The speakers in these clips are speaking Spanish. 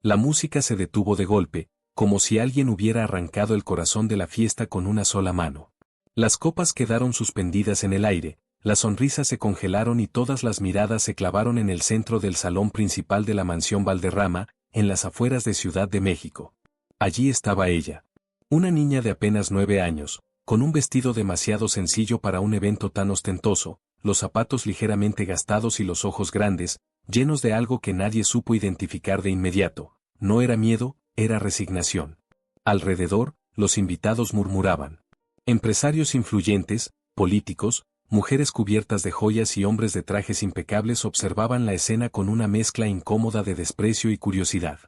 La música se detuvo de golpe, como si alguien hubiera arrancado el corazón de la fiesta con una sola mano. Las copas quedaron suspendidas en el aire, las sonrisas se congelaron y todas las miradas se clavaron en el centro del salón principal de la mansión Valderrama, en las afueras de Ciudad de México. Allí estaba ella. Una niña de apenas 9 años, con un vestido demasiado sencillo para un evento tan ostentoso, los zapatos ligeramente gastados y los ojos grandes, llenos de algo que nadie supo identificar de inmediato. No era miedo, era resignación. Alrededor, los invitados murmuraban. Empresarios influyentes, políticos, mujeres cubiertas de joyas y hombres de trajes impecables observaban la escena con una mezcla incómoda de desprecio y curiosidad.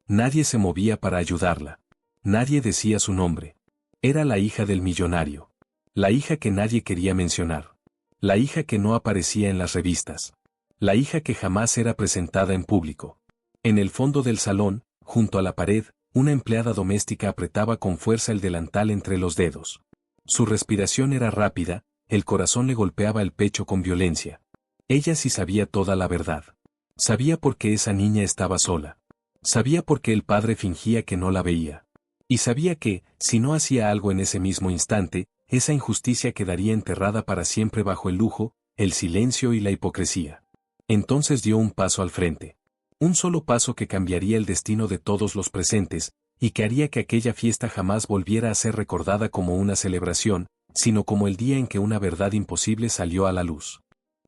Nadie se movía para ayudarla. Nadie decía su nombre. Era la hija del millonario. La hija que nadie quería mencionar. La hija que no aparecía en las revistas. La hija que jamás era presentada en público. En el fondo del salón, junto a la pared, una empleada doméstica apretaba con fuerza el delantal entre los dedos. Su respiración era rápida, el corazón le golpeaba el pecho con violencia. Ella sí sabía toda la verdad. Sabía por qué esa niña estaba sola. Sabía por qué el padre fingía que no la veía. Y sabía que, si no hacía algo en ese mismo instante, esa injusticia quedaría enterrada para siempre bajo el lujo, el silencio y la hipocresía. Entonces dio un paso al frente. Un solo paso que cambiaría el destino de todos los presentes, y que haría que aquella fiesta jamás volviera a ser recordada como una celebración, sino como el día en que una verdad imposible salió a la luz.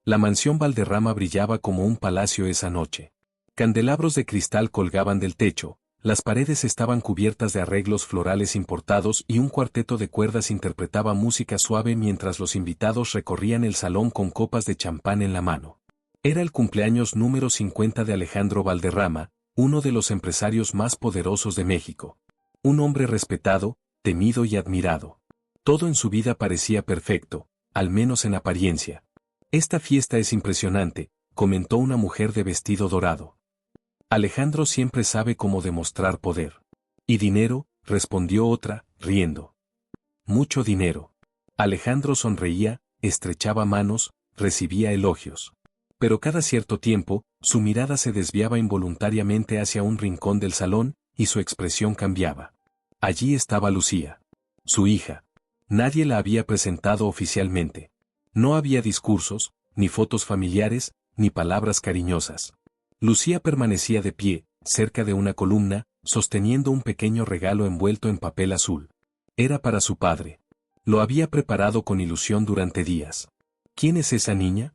La mansión Valderrama brillaba como un palacio esa noche. Candelabros de cristal colgaban del techo, las paredes estaban cubiertas de arreglos florales importados y un cuarteto de cuerdas interpretaba música suave mientras los invitados recorrían el salón con copas de champán en la mano. Era el cumpleaños número 50 de Alejandro Valderrama, uno de los empresarios más poderosos de México. Un hombre respetado, temido y admirado. Todo en su vida parecía perfecto, al menos en apariencia. Esta fiesta es impresionante, comentó una mujer de vestido dorado. Alejandro siempre sabe cómo demostrar poder. ¿Y dinero?, respondió otra, riendo. Mucho dinero. Alejandro sonreía, estrechaba manos, recibía elogios. Pero cada cierto tiempo, su mirada se desviaba involuntariamente hacia un rincón del salón, y su expresión cambiaba. Allí estaba Lucía. Su hija. Nadie la había presentado oficialmente. No había discursos, ni fotos familiares, ni palabras cariñosas. Lucía permanecía de pie, cerca de una columna, sosteniendo un pequeño regalo envuelto en papel azul. Era para su padre. Lo había preparado con ilusión durante días. ¿Quién es esa niña?,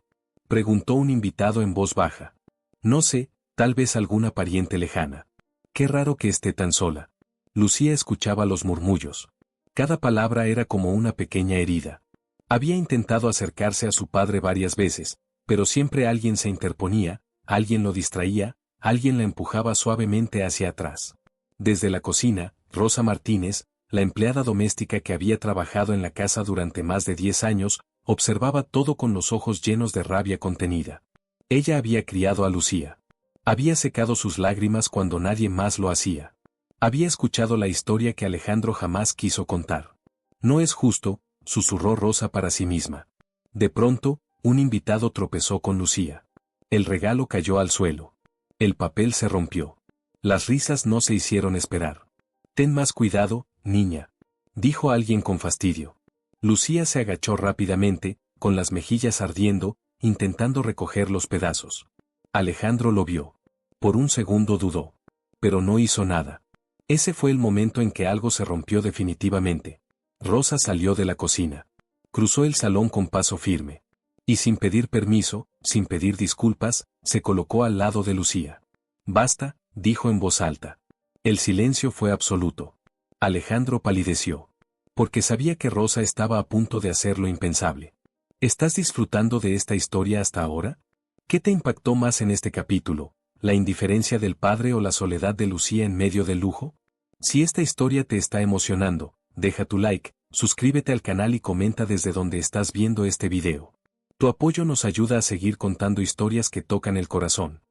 preguntó un invitado en voz baja. No sé, tal vez alguna pariente lejana. Qué raro que esté tan sola. Lucía escuchaba los murmullos. Cada palabra era como una pequeña herida. Había intentado acercarse a su padre varias veces, pero siempre alguien se interponía, alguien lo distraía, alguien la empujaba suavemente hacia atrás. Desde la cocina, Rosa Martínez, la empleada doméstica que había trabajado en la casa durante más de 10 años, observaba todo con los ojos llenos de rabia contenida. Ella había criado a Lucía. Había secado sus lágrimas cuando nadie más lo hacía. Había escuchado la historia que Alejandro jamás quiso contar. No es justo, susurró Rosa para sí misma. De pronto, un invitado tropezó con Lucía. El regalo cayó al suelo. El papel se rompió. Las risas no se hicieron esperar. Ten más cuidado, niña, dijo alguien con fastidio. Lucía se agachó rápidamente, con las mejillas ardiendo, intentando recoger los pedazos. Alejandro lo vio. Por un segundo dudó. Pero no hizo nada. Ese fue el momento en que algo se rompió definitivamente. Rosa salió de la cocina. Cruzó el salón con paso firme. Y sin pedir permiso, sin pedir disculpas, se colocó al lado de Lucía. Basta, dijo en voz alta. El silencio fue absoluto. Alejandro palideció. Porque sabía que Rosa estaba a punto de hacer lo impensable. ¿Estás disfrutando de esta historia hasta ahora? ¿Qué te impactó más en este capítulo? ¿La indiferencia del padre o la soledad de Lucía en medio del lujo? Si esta historia te está emocionando, deja tu like, suscríbete al canal y comenta desde donde estás viendo este video. Tu apoyo nos ayuda a seguir contando historias que tocan el corazón.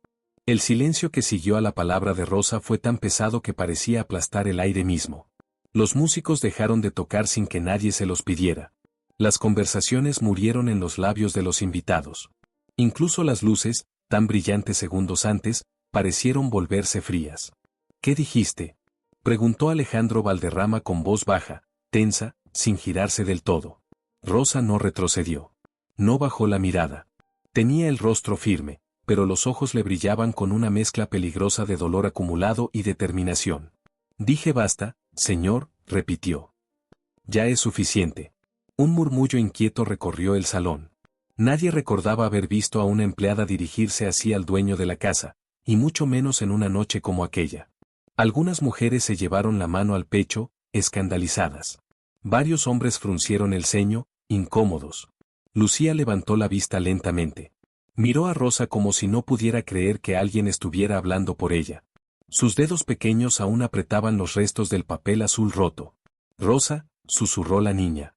El silencio que siguió a la palabra de Rosa fue tan pesado que parecía aplastar el aire mismo. Los músicos dejaron de tocar sin que nadie se los pidiera. Las conversaciones murieron en los labios de los invitados. Incluso las luces, tan brillantes segundos antes, parecieron volverse frías. ¿Qué dijiste? Preguntó Alejandro Valderrama con voz baja, tensa, sin girarse del todo. Rosa no retrocedió. No bajó la mirada. Tenía el rostro firme, pero los ojos le brillaban con una mezcla peligrosa de dolor acumulado y determinación. Dije basta, señor, repitió. Ya es suficiente. Un murmullo inquieto recorrió el salón. Nadie recordaba haber visto a una empleada dirigirse así al dueño de la casa, y mucho menos en una noche como aquella. Algunas mujeres se llevaron la mano al pecho, escandalizadas. Varios hombres fruncieron el ceño, incómodos. Lucía levantó la vista lentamente. Miró a Rosa como si no pudiera creer que alguien estuviera hablando por ella. Sus dedos pequeños aún apretaban los restos del papel azul roto. Rosa, susurró la niña.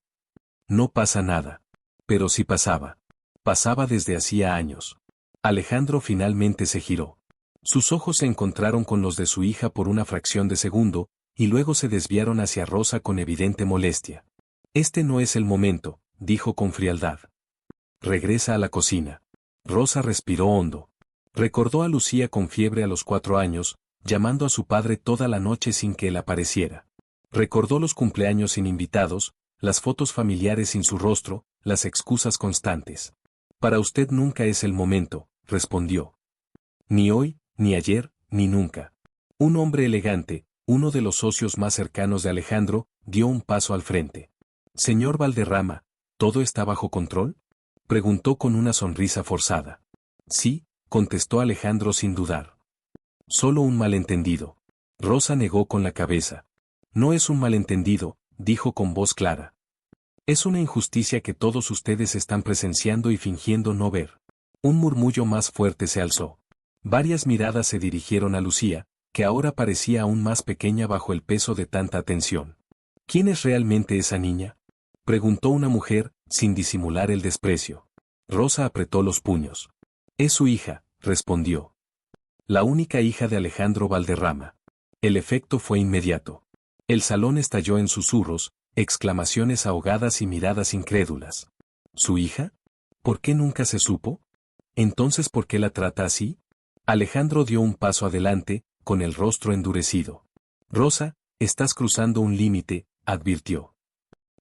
No pasa nada. Pero sí pasaba. Pasaba desde hacía años. Alejandro finalmente se giró. Sus ojos se encontraron con los de su hija por una fracción de segundo, y luego se desviaron hacia Rosa con evidente molestia. Este no es el momento, dijo con frialdad. Regresa a la cocina. Rosa respiró hondo. Recordó a Lucía con fiebre a los 4 años, llamando a su padre toda la noche sin que él apareciera. Recordó los cumpleaños sin invitados, las fotos familiares sin su rostro, las excusas constantes. Para usted nunca es el momento, respondió. Ni hoy, ni ayer, ni nunca. Un hombre elegante, uno de los socios más cercanos de Alejandro, dio un paso al frente. Señor Valderrama, ¿todo está bajo control? Preguntó con una sonrisa forzada. Sí, contestó Alejandro sin dudar. Solo un malentendido. Rosa negó con la cabeza. No es un malentendido, dijo con voz clara. Es una injusticia que todos ustedes están presenciando y fingiendo no ver. Un murmullo más fuerte se alzó. Varias miradas se dirigieron a Lucía, que ahora parecía aún más pequeña bajo el peso de tanta atención. ¿Quién es realmente esa niña? Preguntó una mujer, sin disimular el desprecio. Rosa apretó los puños. Es su hija, respondió. La única hija de Alejandro Valderrama. El efecto fue inmediato. El salón estalló en susurros, exclamaciones ahogadas y miradas incrédulas. ¿Su hija? ¿Por qué nunca se supo? ¿Entonces por qué la trata así? Alejandro dio un paso adelante, con el rostro endurecido. Rosa, estás cruzando un límite, advirtió.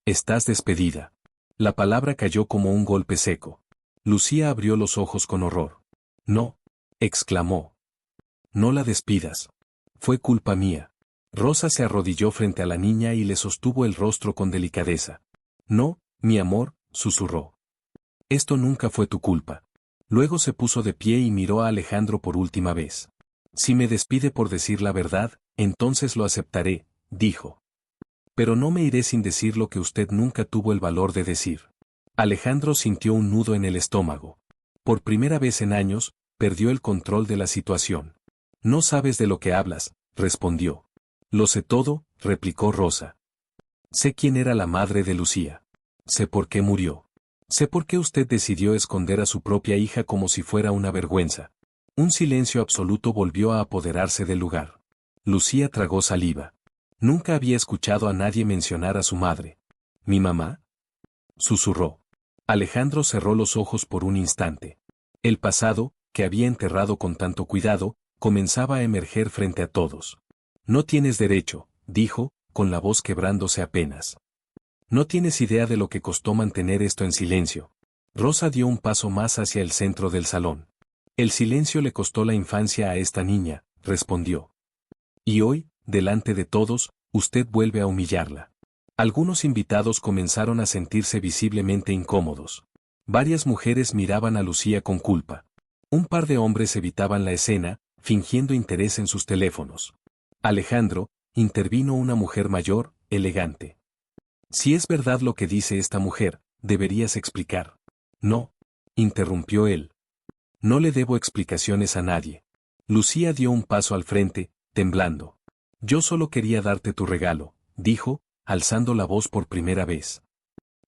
Estás despedida. La palabra cayó como un golpe seco. Lucía abrió los ojos con horror. No, exclamó. No la despidas. Fue culpa mía. Rosa se arrodilló frente a la niña y le sostuvo el rostro con delicadeza. No, mi amor, susurró. Esto nunca fue tu culpa. Luego se puso de pie y miró a Alejandro por última vez. Si me despide por decir la verdad, entonces lo aceptaré, dijo. Pero no me iré sin decir lo que usted nunca tuvo el valor de decir. Alejandro sintió un nudo en el estómago. Por primera vez en años, perdió el control de la situación. No sabes de lo que hablas, respondió. Lo sé todo, replicó Rosa. Sé quién era la madre de Lucía. Sé por qué murió. Sé por qué usted decidió esconder a su propia hija como si fuera una vergüenza. Un silencio absoluto volvió a apoderarse del lugar. Lucía tragó saliva. Nunca había escuchado a nadie mencionar a su madre. ¿Mi mamá? Susurró. Alejandro cerró los ojos por un instante. El pasado, que había enterrado con tanto cuidado, comenzaba a emerger frente a todos. No tienes derecho, dijo, con la voz quebrándose apenas. No tienes idea de lo que costó mantener esto en silencio. Rosa dio un paso más hacia el centro del salón. El silencio le costó la infancia a esta niña, respondió. Y hoy, delante de todos, usted vuelve a humillarla. Algunos invitados comenzaron a sentirse visiblemente incómodos. Varias mujeres miraban a Lucía con culpa. Un par de hombres evitaban la escena, fingiendo interés en sus teléfonos. Alejandro, intervino una mujer mayor, elegante. Si es verdad lo que dice esta mujer, deberías explicar. No, interrumpió él. No le debo explicaciones a nadie. Lucía dio un paso al frente, temblando. Yo solo quería darte tu regalo, dijo, alzando la voz por primera vez.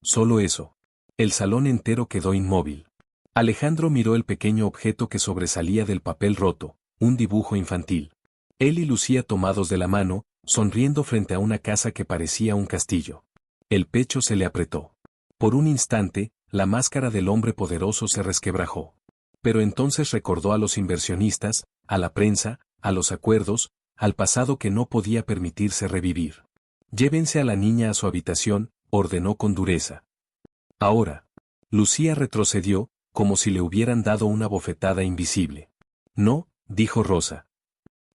Solo eso. El salón entero quedó inmóvil. Alejandro miró el pequeño objeto que sobresalía del papel roto, un dibujo infantil. Él y Lucía tomados de la mano, sonriendo frente a una casa que parecía un castillo. El pecho se le apretó. Por un instante, la máscara del hombre poderoso se resquebrajó. Pero entonces recordó a los inversionistas, a la prensa, a los acuerdos, al pasado que no podía permitirse revivir. Llévense a la niña a su habitación, ordenó con dureza. Ahora. Lucía retrocedió, como si le hubieran dado una bofetada invisible. No, dijo Rosa.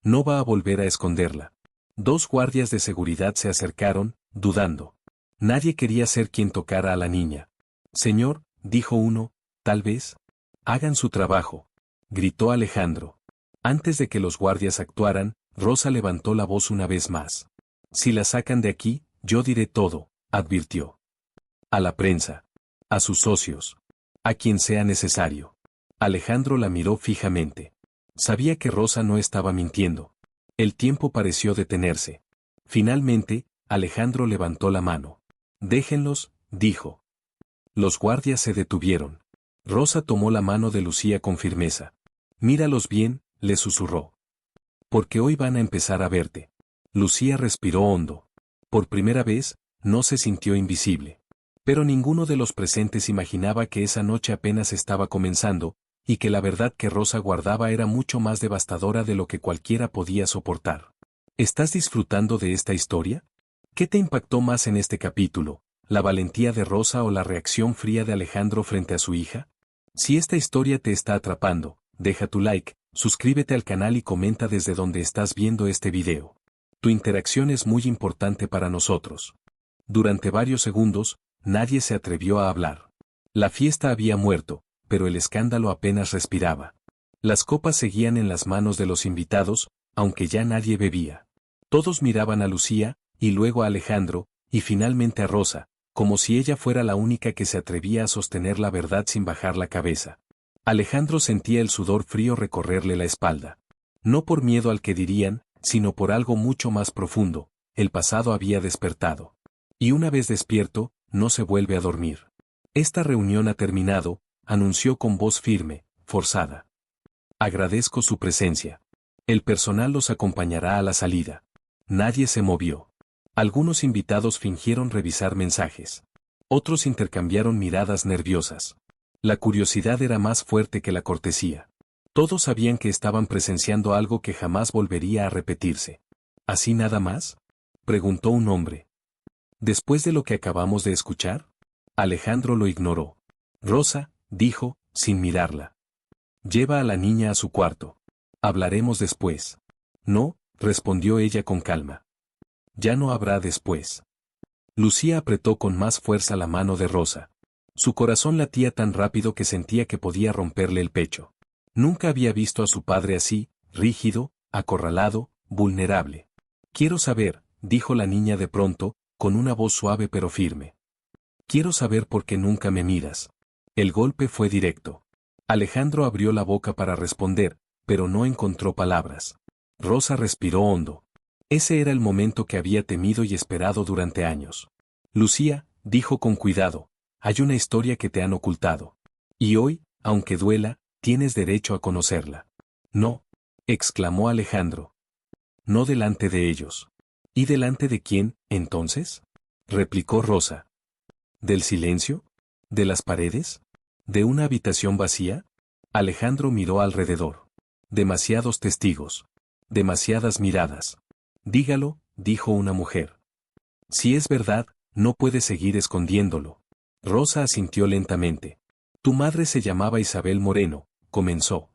No va a volver a esconderla. Dos guardias de seguridad se acercaron, dudando. Nadie quería ser quien tocara a la niña. Señor, dijo uno, tal vez. Hagan su trabajo, gritó Alejandro. Antes de que los guardias actuaran, Rosa levantó la voz una vez más. Si la sacan de aquí, yo diré todo, advirtió. A la prensa. A sus socios. A quien sea necesario. Alejandro la miró fijamente. Sabía que Rosa no estaba mintiendo. El tiempo pareció detenerse. Finalmente, Alejandro levantó la mano. Déjenlos, dijo. Los guardias se detuvieron. Rosa tomó la mano de Lucía con firmeza. Míralos bien, le susurró. Porque hoy van a empezar a verte. Lucía respiró hondo. Por primera vez, no se sintió invisible. Pero ninguno de los presentes imaginaba que esa noche apenas estaba comenzando, y que la verdad que Rosa guardaba era mucho más devastadora de lo que cualquiera podía soportar. ¿Estás disfrutando de esta historia? ¿Qué te impactó más en este capítulo, la valentía de Rosa o la reacción fría de Alejandro frente a su hija? Si esta historia te está atrapando, deja tu like, suscríbete al canal y comenta desde donde estás viendo este video. Tu interacción es muy importante para nosotros. Durante varios segundos, nadie se atrevió a hablar. La fiesta había muerto, pero el escándalo apenas respiraba. Las copas seguían en las manos de los invitados, aunque ya nadie bebía. Todos miraban a Lucía, y luego a Alejandro, y finalmente a Rosa, como si ella fuera la única que se atrevía a sostener la verdad sin bajar la cabeza. Alejandro sentía el sudor frío recorrerle la espalda. No por miedo al que dirían, sino por algo mucho más profundo, el pasado había despertado. Y una vez despierto, no se vuelve a dormir. Esta reunión ha terminado, anunció con voz firme, forzada. Agradezco su presencia. El personal los acompañará a la salida. Nadie se movió. Algunos invitados fingieron revisar mensajes. Otros intercambiaron miradas nerviosas. La curiosidad era más fuerte que la cortesía. Todos sabían que estaban presenciando algo que jamás volvería a repetirse. ¿Así nada más?, preguntó un hombre. ¿Después de lo que acabamos de escuchar? Alejandro lo ignoró. Rosa, dijo, sin mirarla. Lleva a la niña a su cuarto. Hablaremos después. No, respondió ella con calma. Ya no habrá después. Lucía apretó con más fuerza la mano de Rosa. Su corazón latía tan rápido que sentía que podía romperle el pecho. Nunca había visto a su padre así, rígido, acorralado, vulnerable. Quiero saber, dijo la niña de pronto, con una voz suave pero firme. Quiero saber por qué nunca me miras. El golpe fue directo. Alejandro abrió la boca para responder, pero no encontró palabras. Rosa respiró hondo. Ese era el momento que había temido y esperado durante años. Lucía, dijo con cuidado, hay una historia que te han ocultado. Y hoy, aunque duela, tienes derecho a conocerla. No, exclamó Alejandro. No delante de ellos. ¿Y delante de quién, entonces?, replicó Rosa. ¿Del silencio? ¿De las paredes? ¿De una habitación vacía? Alejandro miró alrededor. Demasiados testigos. Demasiadas miradas. Dígalo, dijo una mujer. Si es verdad, no puede seguir escondiéndolo. Rosa asintió lentamente. Tu madre se llamaba Isabel Moreno, comenzó.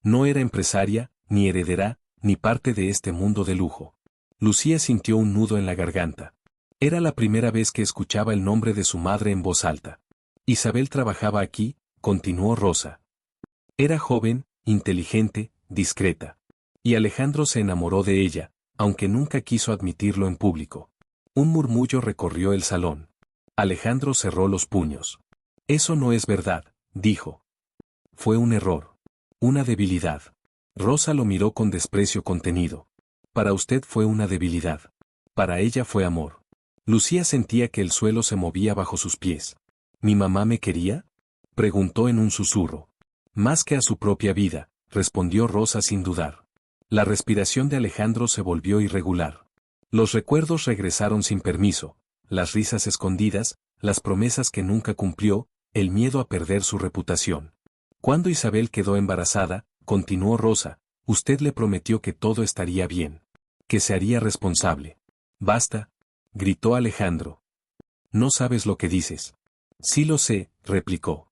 No era empresaria, ni heredera, ni parte de este mundo de lujo. Lucía sintió un nudo en la garganta. Era la primera vez que escuchaba el nombre de su madre en voz alta. Isabel trabajaba aquí, continuó Rosa. Era joven, inteligente, discreta. Y Alejandro se enamoró de ella, aunque nunca quiso admitirlo en público. Un murmullo recorrió el salón. Alejandro cerró los puños. Eso no es verdad, dijo. Fue un error. Una debilidad. Rosa lo miró con desprecio contenido. Para usted fue una debilidad. Para ella fue amor. Lucía sentía que el suelo se movía bajo sus pies. ¿Mi mamá me quería?, preguntó en un susurro. Más que a su propia vida, respondió Rosa sin dudar. La respiración de Alejandro se volvió irregular. Los recuerdos regresaron sin permiso, las risas escondidas, las promesas que nunca cumplió, el miedo a perder su reputación. Cuando Isabel quedó embarazada, continuó Rosa, usted le prometió que todo estaría bien. que se haría responsable. Basta, gritó Alejandro. No sabes lo que dices. Sí lo sé, replicó.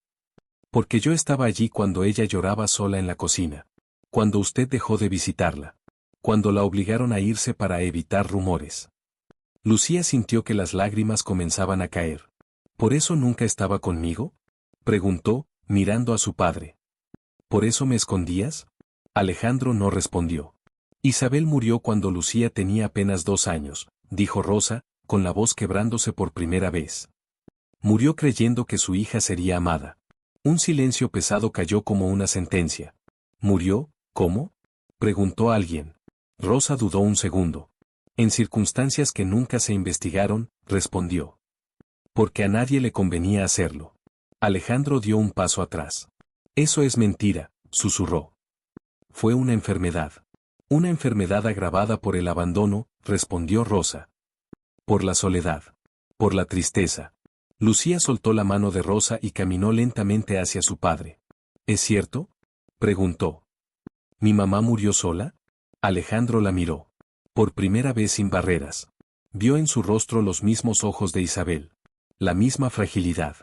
Porque yo estaba allí cuando ella lloraba sola en la cocina. Cuando usted dejó de visitarla. Cuando la obligaron a irse para evitar rumores. Lucía sintió que las lágrimas comenzaban a caer. ¿Por eso nunca estaba conmigo?, preguntó, mirando a su padre. ¿Por eso me escondías? Alejandro no respondió. Isabel murió cuando Lucía tenía apenas 2 años, dijo Rosa, con la voz quebrándose por primera vez. Murió creyendo que su hija sería amada. Un silencio pesado cayó como una sentencia. ¿Murió? ¿Cómo?, preguntó alguien. Rosa dudó un segundo. En circunstancias que nunca se investigaron, respondió. Porque a nadie le convenía hacerlo. Alejandro dio un paso atrás. Eso es mentira, susurró. Fue una enfermedad. Una enfermedad agravada por el abandono, respondió Rosa. Por la soledad. Por la tristeza. Lucía soltó la mano de Rosa y caminó lentamente hacia su padre. ¿Es cierto?, preguntó. ¿Mi mamá murió sola? Alejandro la miró. Por primera vez sin barreras. Vio en su rostro los mismos ojos de Isabel. La misma fragilidad.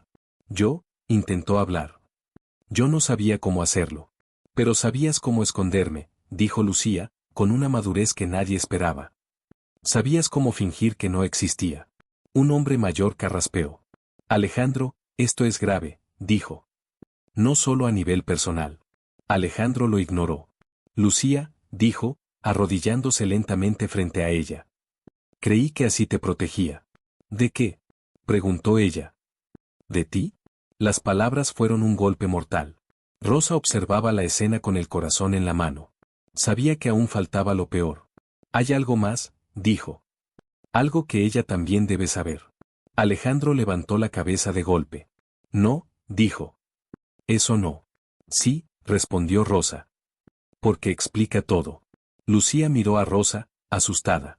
Yo, intentó hablar. Yo no sabía cómo hacerlo. Pero sabías cómo esconderme, dijo Lucía, con una madurez que nadie esperaba. Sabías cómo fingir que no existía. Un hombre mayor carraspeó. Alejandro, esto es grave, dijo. No solo a nivel personal. Alejandro lo ignoró. Lucía, dijo, arrodillándose lentamente frente a ella. Creí que así te protegía. ¿De qué?, preguntó ella. ¿De ti? Las palabras fueron un golpe mortal. Rosa observaba la escena con el corazón en la mano. Sabía que aún faltaba lo peor. Hay algo más, dijo. Algo que ella también debe saber. Alejandro levantó la cabeza de golpe. No, dijo. Eso no. Sí, respondió Rosa. Porque explica todo. Lucía miró a Rosa, asustada.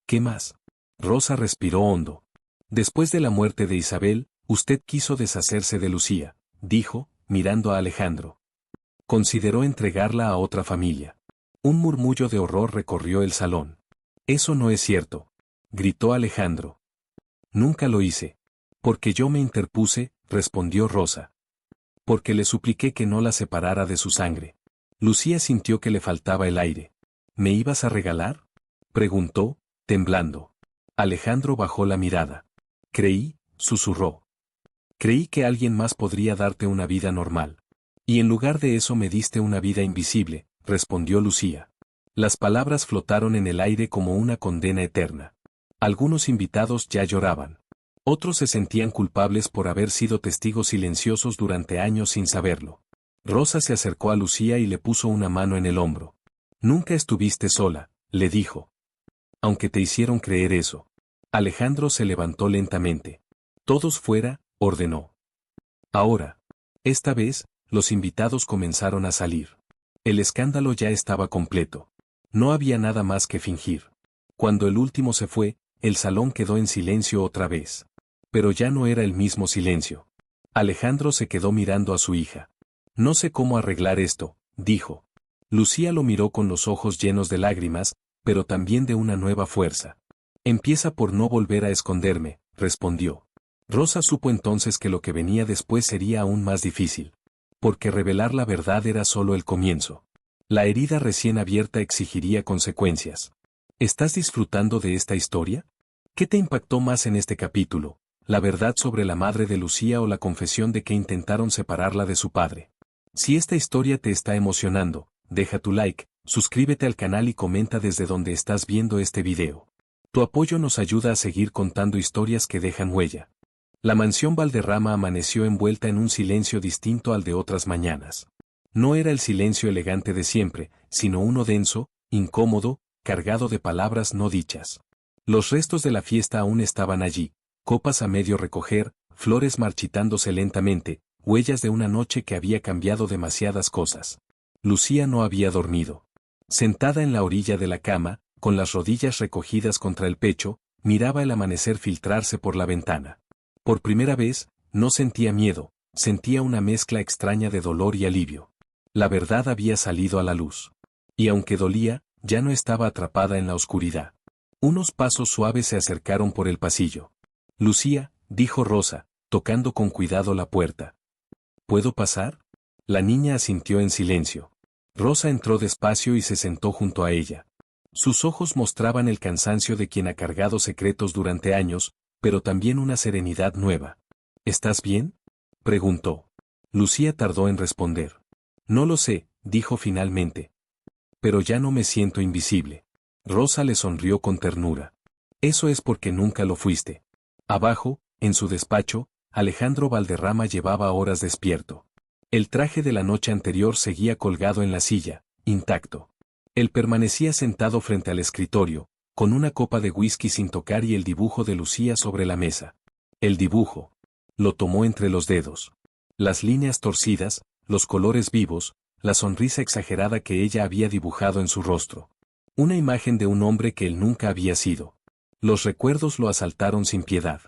¿Qué más? Rosa respiró hondo. Después de la muerte de Isabel, usted quiso deshacerse de Lucía, dijo, mirando a Alejandro. Consideró entregarla a otra familia. Un murmullo de horror recorrió el salón. Eso no es cierto, gritó Alejandro. Nunca lo hice. Porque yo me interpuse, respondió Rosa. Porque le supliqué que no la separara de su sangre. Lucía sintió que le faltaba el aire. ¿Me ibas a regalar?, preguntó, temblando. Alejandro bajó la mirada. Creí, susurró. Creí que alguien más podría darte una vida normal. Y en lugar de eso me diste una vida invisible, respondió Lucía. Las palabras flotaron en el aire como una condena eterna. Algunos invitados ya lloraban. Otros se sentían culpables por haber sido testigos silenciosos durante años sin saberlo. Rosa se acercó a Lucía y le puso una mano en el hombro. Nunca estuviste sola, le dijo. Aunque te hicieron creer eso. Alejandro se levantó lentamente. Todos fuera, ordenó. Ahora. Esta vez, los invitados comenzaron a salir. El escándalo ya estaba completo. No había nada más que fingir. Cuando el último se fue, el salón quedó en silencio otra vez. Pero ya no era el mismo silencio. Alejandro se quedó mirando a su hija. No sé cómo arreglar esto, dijo. Lucía lo miró con los ojos llenos de lágrimas, pero también de una nueva fuerza. Empieza por no volver a esconderme, respondió. Rosa supo entonces que lo que venía después sería aún más difícil. Porque revelar la verdad era solo el comienzo. La herida recién abierta exigiría consecuencias. ¿Estás disfrutando de esta historia? ¿Qué te impactó más en este capítulo? ¿La verdad sobre la madre de Lucía o la confesión de que intentaron separarla de su padre? Si esta historia te está emocionando, deja tu like, suscríbete al canal y comenta desde donde estás viendo este video. Tu apoyo nos ayuda a seguir contando historias que dejan huella. La mansión Valderrama amaneció envuelta en un silencio distinto al de otras mañanas. No era el silencio elegante de siempre, sino uno denso, incómodo, cargado de palabras no dichas. Los restos de la fiesta aún estaban allí, copas a medio recoger, flores marchitándose lentamente, huellas de una noche que había cambiado demasiadas cosas. Lucía no había dormido. Sentada en la orilla de la cama, con las rodillas recogidas contra el pecho, miraba el amanecer filtrarse por la ventana. Por primera vez, no sentía miedo, sentía una mezcla extraña de dolor y alivio. La verdad había salido a la luz. Y aunque dolía, Ya no estaba atrapada en la oscuridad. Unos pasos suaves se acercaron por el pasillo. Lucía, dijo Rosa, tocando con cuidado la puerta. ¿Puedo pasar? La niña asintió en silencio. Rosa entró despacio y se sentó junto a ella. Sus ojos mostraban el cansancio de quien ha cargado secretos durante años, pero también una serenidad nueva. ¿Estás bien?, preguntó. Lucía tardó en responder. No lo sé, dijo finalmente. Pero ya no me siento invisible. Rosa le sonrió con ternura. Eso es porque nunca lo fuiste. Abajo, en su despacho, Alejandro Valderrama llevaba horas despierto. El traje de la noche anterior seguía colgado en la silla, intacto. Él permanecía sentado frente al escritorio, con una copa de whisky sin tocar y el dibujo de Lucía sobre la mesa. El dibujo. Lo tomó entre los dedos. Las líneas torcidas, los colores vivos, la sonrisa exagerada que ella había dibujado en su rostro. Una imagen de un hombre que él nunca había sido. Los recuerdos lo asaltaron sin piedad.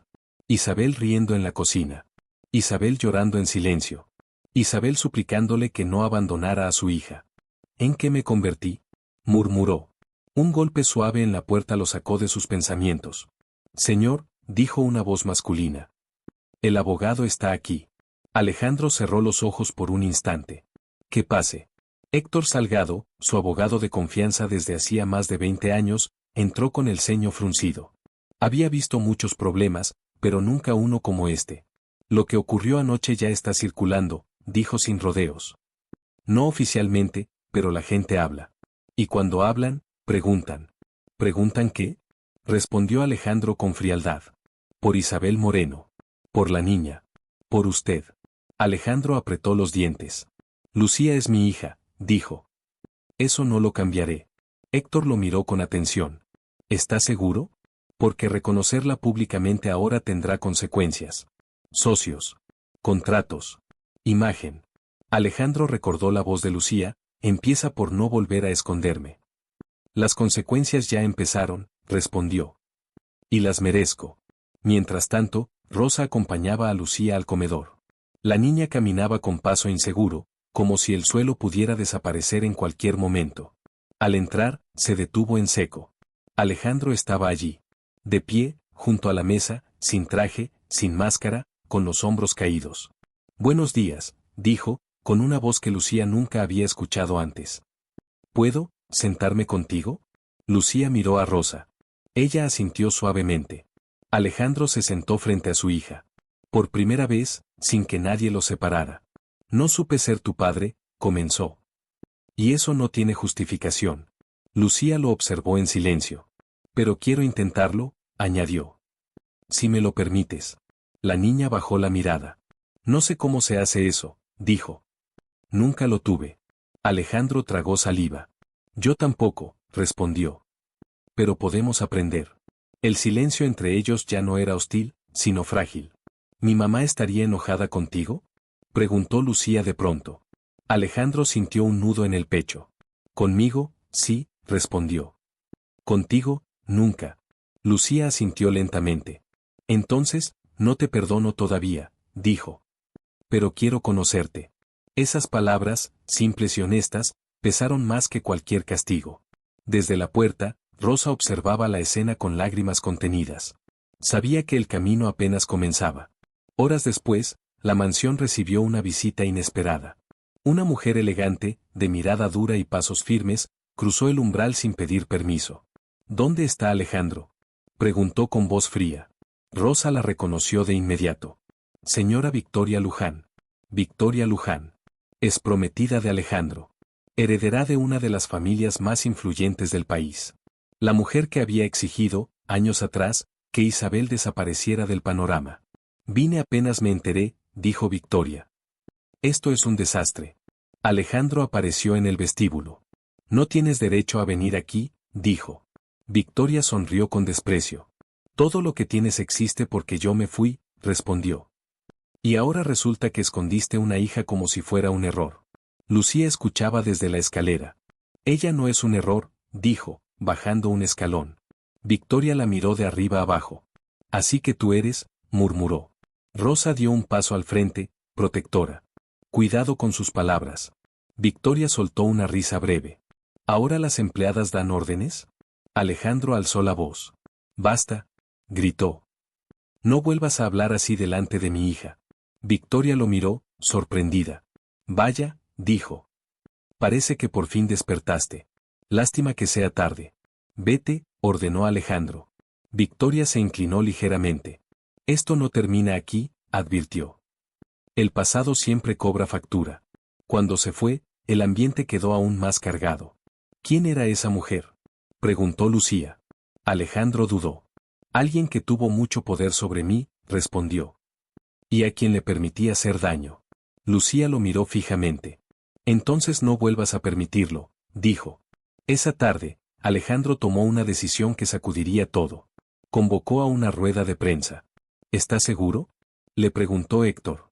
Isabel riendo en la cocina. Isabel llorando en silencio. Isabel suplicándole que no abandonara a su hija. ¿En qué me convertí?, murmuró. Un golpe suave en la puerta lo sacó de sus pensamientos. Señor, dijo una voz masculina. El abogado está aquí. Alejandro cerró los ojos por un instante. Que pase. Héctor Salgado, su abogado de confianza desde hacía más de 20 años, entró con el ceño fruncido. Había visto muchos problemas, pero nunca uno como este. Lo que ocurrió anoche ya está circulando, dijo sin rodeos. No oficialmente, pero la gente habla. Y cuando hablan, preguntan. ¿Preguntan qué?, respondió Alejandro con frialdad. Por Isabel Moreno. Por la niña. Por usted. Alejandro apretó los dientes. Lucía es mi hija, dijo. Eso no lo cambiaré. Héctor lo miró con atención. ¿Está seguro? Porque reconocerla públicamente ahora tendrá consecuencias. Socios. Contratos. Imagen. Alejandro recordó la voz de Lucía, empieza por no volver a esconderme. Las consecuencias ya empezaron, respondió. Y las merezco. Mientras tanto, Rosa acompañaba a Lucía al comedor. La niña caminaba con paso inseguro, como si el suelo pudiera desaparecer en cualquier momento. Al entrar, se detuvo en seco. Alejandro estaba allí. De pie, junto a la mesa, sin traje, sin máscara, con los hombros caídos. Buenos días, dijo, con una voz que Lucía nunca había escuchado antes. ¿Puedo sentarme contigo? Lucía miró a Rosa. Ella asintió suavemente. Alejandro se sentó frente a su hija. Por primera vez, sin que nadie los separara. No supe ser tu padre, comenzó. Y eso no tiene justificación. Lucía lo observó en silencio. Pero quiero intentarlo, añadió. Si me lo permites. La niña bajó la mirada. No sé cómo se hace eso, dijo. Nunca lo tuve. Alejandro tragó saliva. Yo tampoco, respondió. Pero podemos aprender. El silencio entre ellos ya no era hostil, sino frágil. ¿Mi mamá estaría enojada contigo?, preguntó Lucía de pronto. Alejandro sintió un nudo en el pecho. Conmigo, sí, respondió. Contigo, nunca. Lucía asintió lentamente. Entonces, no te perdono todavía, dijo. Pero quiero conocerte. Esas palabras, simples y honestas, pesaron más que cualquier castigo. Desde la puerta, Rosa observaba la escena con lágrimas contenidas. Sabía que el camino apenas comenzaba. Horas después, la mansión recibió una visita inesperada. Una mujer elegante, de mirada dura y pasos firmes, cruzó el umbral sin pedir permiso. ¿Dónde está Alejandro?, preguntó con voz fría. Rosa la reconoció de inmediato. Señora Victoria Luján. Victoria Luján. Es prometida de Alejandro. Heredará de una de las familias más influyentes del país. La mujer que había exigido, años atrás, que Isabel desapareciera del panorama. Vine apenas me enteré, dijo Victoria. Esto es un desastre. Alejandro apareció en el vestíbulo. No tienes derecho a venir aquí, dijo. Victoria sonrió con desprecio. Todo lo que tienes existe porque yo me fui, respondió. Y ahora resulta que escondiste una hija como si fuera un error. Lucía escuchaba desde la escalera. Ella no es un error, dijo, bajando un escalón. Victoria la miró de arriba abajo. Así que tú eres, murmuró. Rosa dio un paso al frente, protectora. Cuidado con sus palabras. Victoria soltó una risa breve. ¿Ahora las empleadas dan órdenes? Alejandro alzó la voz. Basta, gritó. No vuelvas a hablar así delante de mi hija. Victoria lo miró, sorprendida. Vaya, dijo. Parece que por fin despertaste. Lástima que sea tarde. Vete, ordenó Alejandro. Victoria se inclinó ligeramente. Esto no termina aquí, advirtió. El pasado siempre cobra factura. Cuando se fue, el ambiente quedó aún más cargado. ¿Quién era esa mujer?, preguntó Lucía. Alejandro dudó. Alguien que tuvo mucho poder sobre mí, respondió. Y a quien le permití hacer daño. Lucía lo miró fijamente. Entonces no vuelvas a permitirlo, dijo. Esa tarde, Alejandro tomó una decisión que sacudiría todo. Convocó a una rueda de prensa. ¿Estás seguro?, le preguntó Héctor.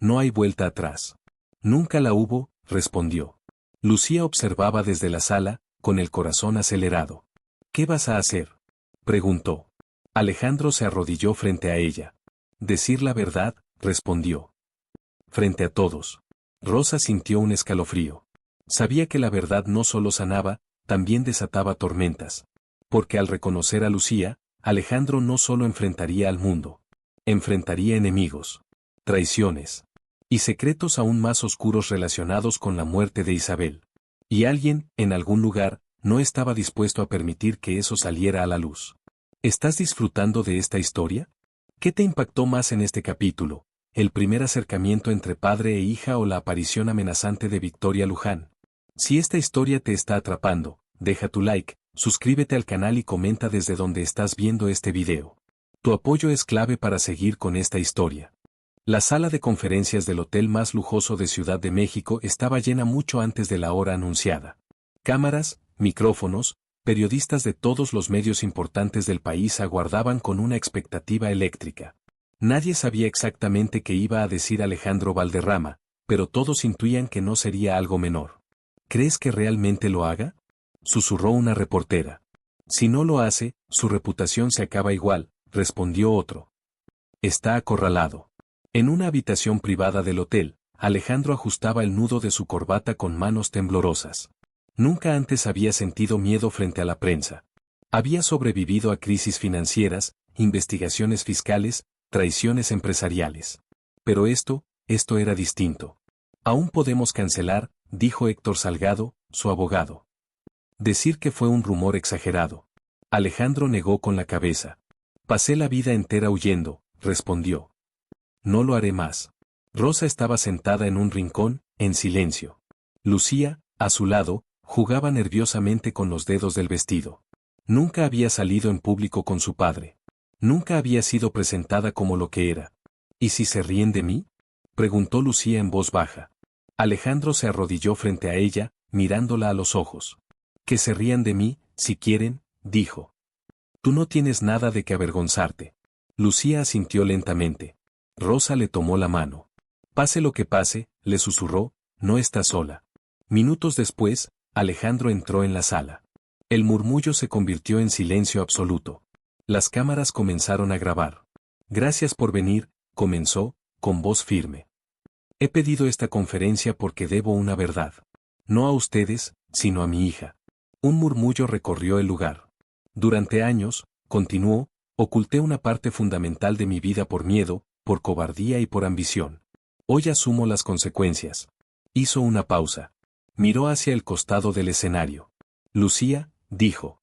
No hay vuelta atrás. Nunca la hubo, respondió. Lucía observaba desde la sala, con el corazón acelerado. ¿Qué vas a hacer?, preguntó. Alejandro se arrodilló frente a ella. Decir la verdad, respondió. Frente a todos. Rosa sintió un escalofrío. Sabía que la verdad no solo sanaba, también desataba tormentas. Porque al reconocer a Lucía, Alejandro no solo enfrentaría al mundo. Enfrentaría enemigos, traiciones y secretos aún más oscuros relacionados con la muerte de Isabel. Y alguien, en algún lugar, no estaba dispuesto a permitir que eso saliera a la luz. ¿Estás disfrutando de esta historia? ¿Qué te impactó más en este capítulo? ¿El primer acercamiento entre padre e hija o la aparición amenazante de Victoria Luján? Si esta historia te está atrapando, deja tu like, suscríbete al canal y comenta desde donde estás viendo este video. Tu apoyo es clave para seguir con esta historia. La sala de conferencias del hotel más lujoso de Ciudad de México estaba llena mucho antes de la hora anunciada. Cámaras, micrófonos, periodistas de todos los medios importantes del país aguardaban con una expectativa eléctrica. Nadie sabía exactamente qué iba a decir Alejandro Valderrama, pero todos intuían que no sería algo menor. ¿Crees que realmente lo haga?, susurró una reportera. Si no lo hace, su reputación se acaba igual, respondió otro. Está acorralado. En una habitación privada del hotel, Alejandro ajustaba el nudo de su corbata con manos temblorosas. Nunca antes había sentido miedo frente a la prensa. Había sobrevivido a crisis financieras, investigaciones fiscales, traiciones empresariales. Pero esto era distinto. Aún podemos cancelar, dijo Héctor Salgado, su abogado. Decir que fue un rumor exagerado. Alejandro negó con la cabeza. Pasé la vida entera huyendo, respondió. No lo haré más. Rosa estaba sentada en un rincón, en silencio. Lucía, a su lado, jugaba nerviosamente con los dedos del vestido. Nunca había salido en público con su padre. Nunca había sido presentada como lo que era. ¿Y si se ríen de mí?, preguntó Lucía en voz baja. Alejandro se arrodilló frente a ella, mirándola a los ojos. Que se rían de mí, si quieren, dijo. Tú no tienes nada de que avergonzarte. Lucía asintió lentamente. Rosa le tomó la mano. Pase lo que pase, le susurró, no estás sola. Minutos después, Alejandro entró en la sala. El murmullo se convirtió en silencio absoluto. Las cámaras comenzaron a grabar. Gracias por venir, comenzó, con voz firme. He pedido esta conferencia porque debo una verdad. No a ustedes, sino a mi hija. Un murmullo recorrió el lugar. Durante años, continuó, oculté una parte fundamental de mi vida por miedo, por cobardía y por ambición. Hoy asumo las consecuencias. Hizo una pausa. Miró hacia el costado del escenario. Lucía, dijo.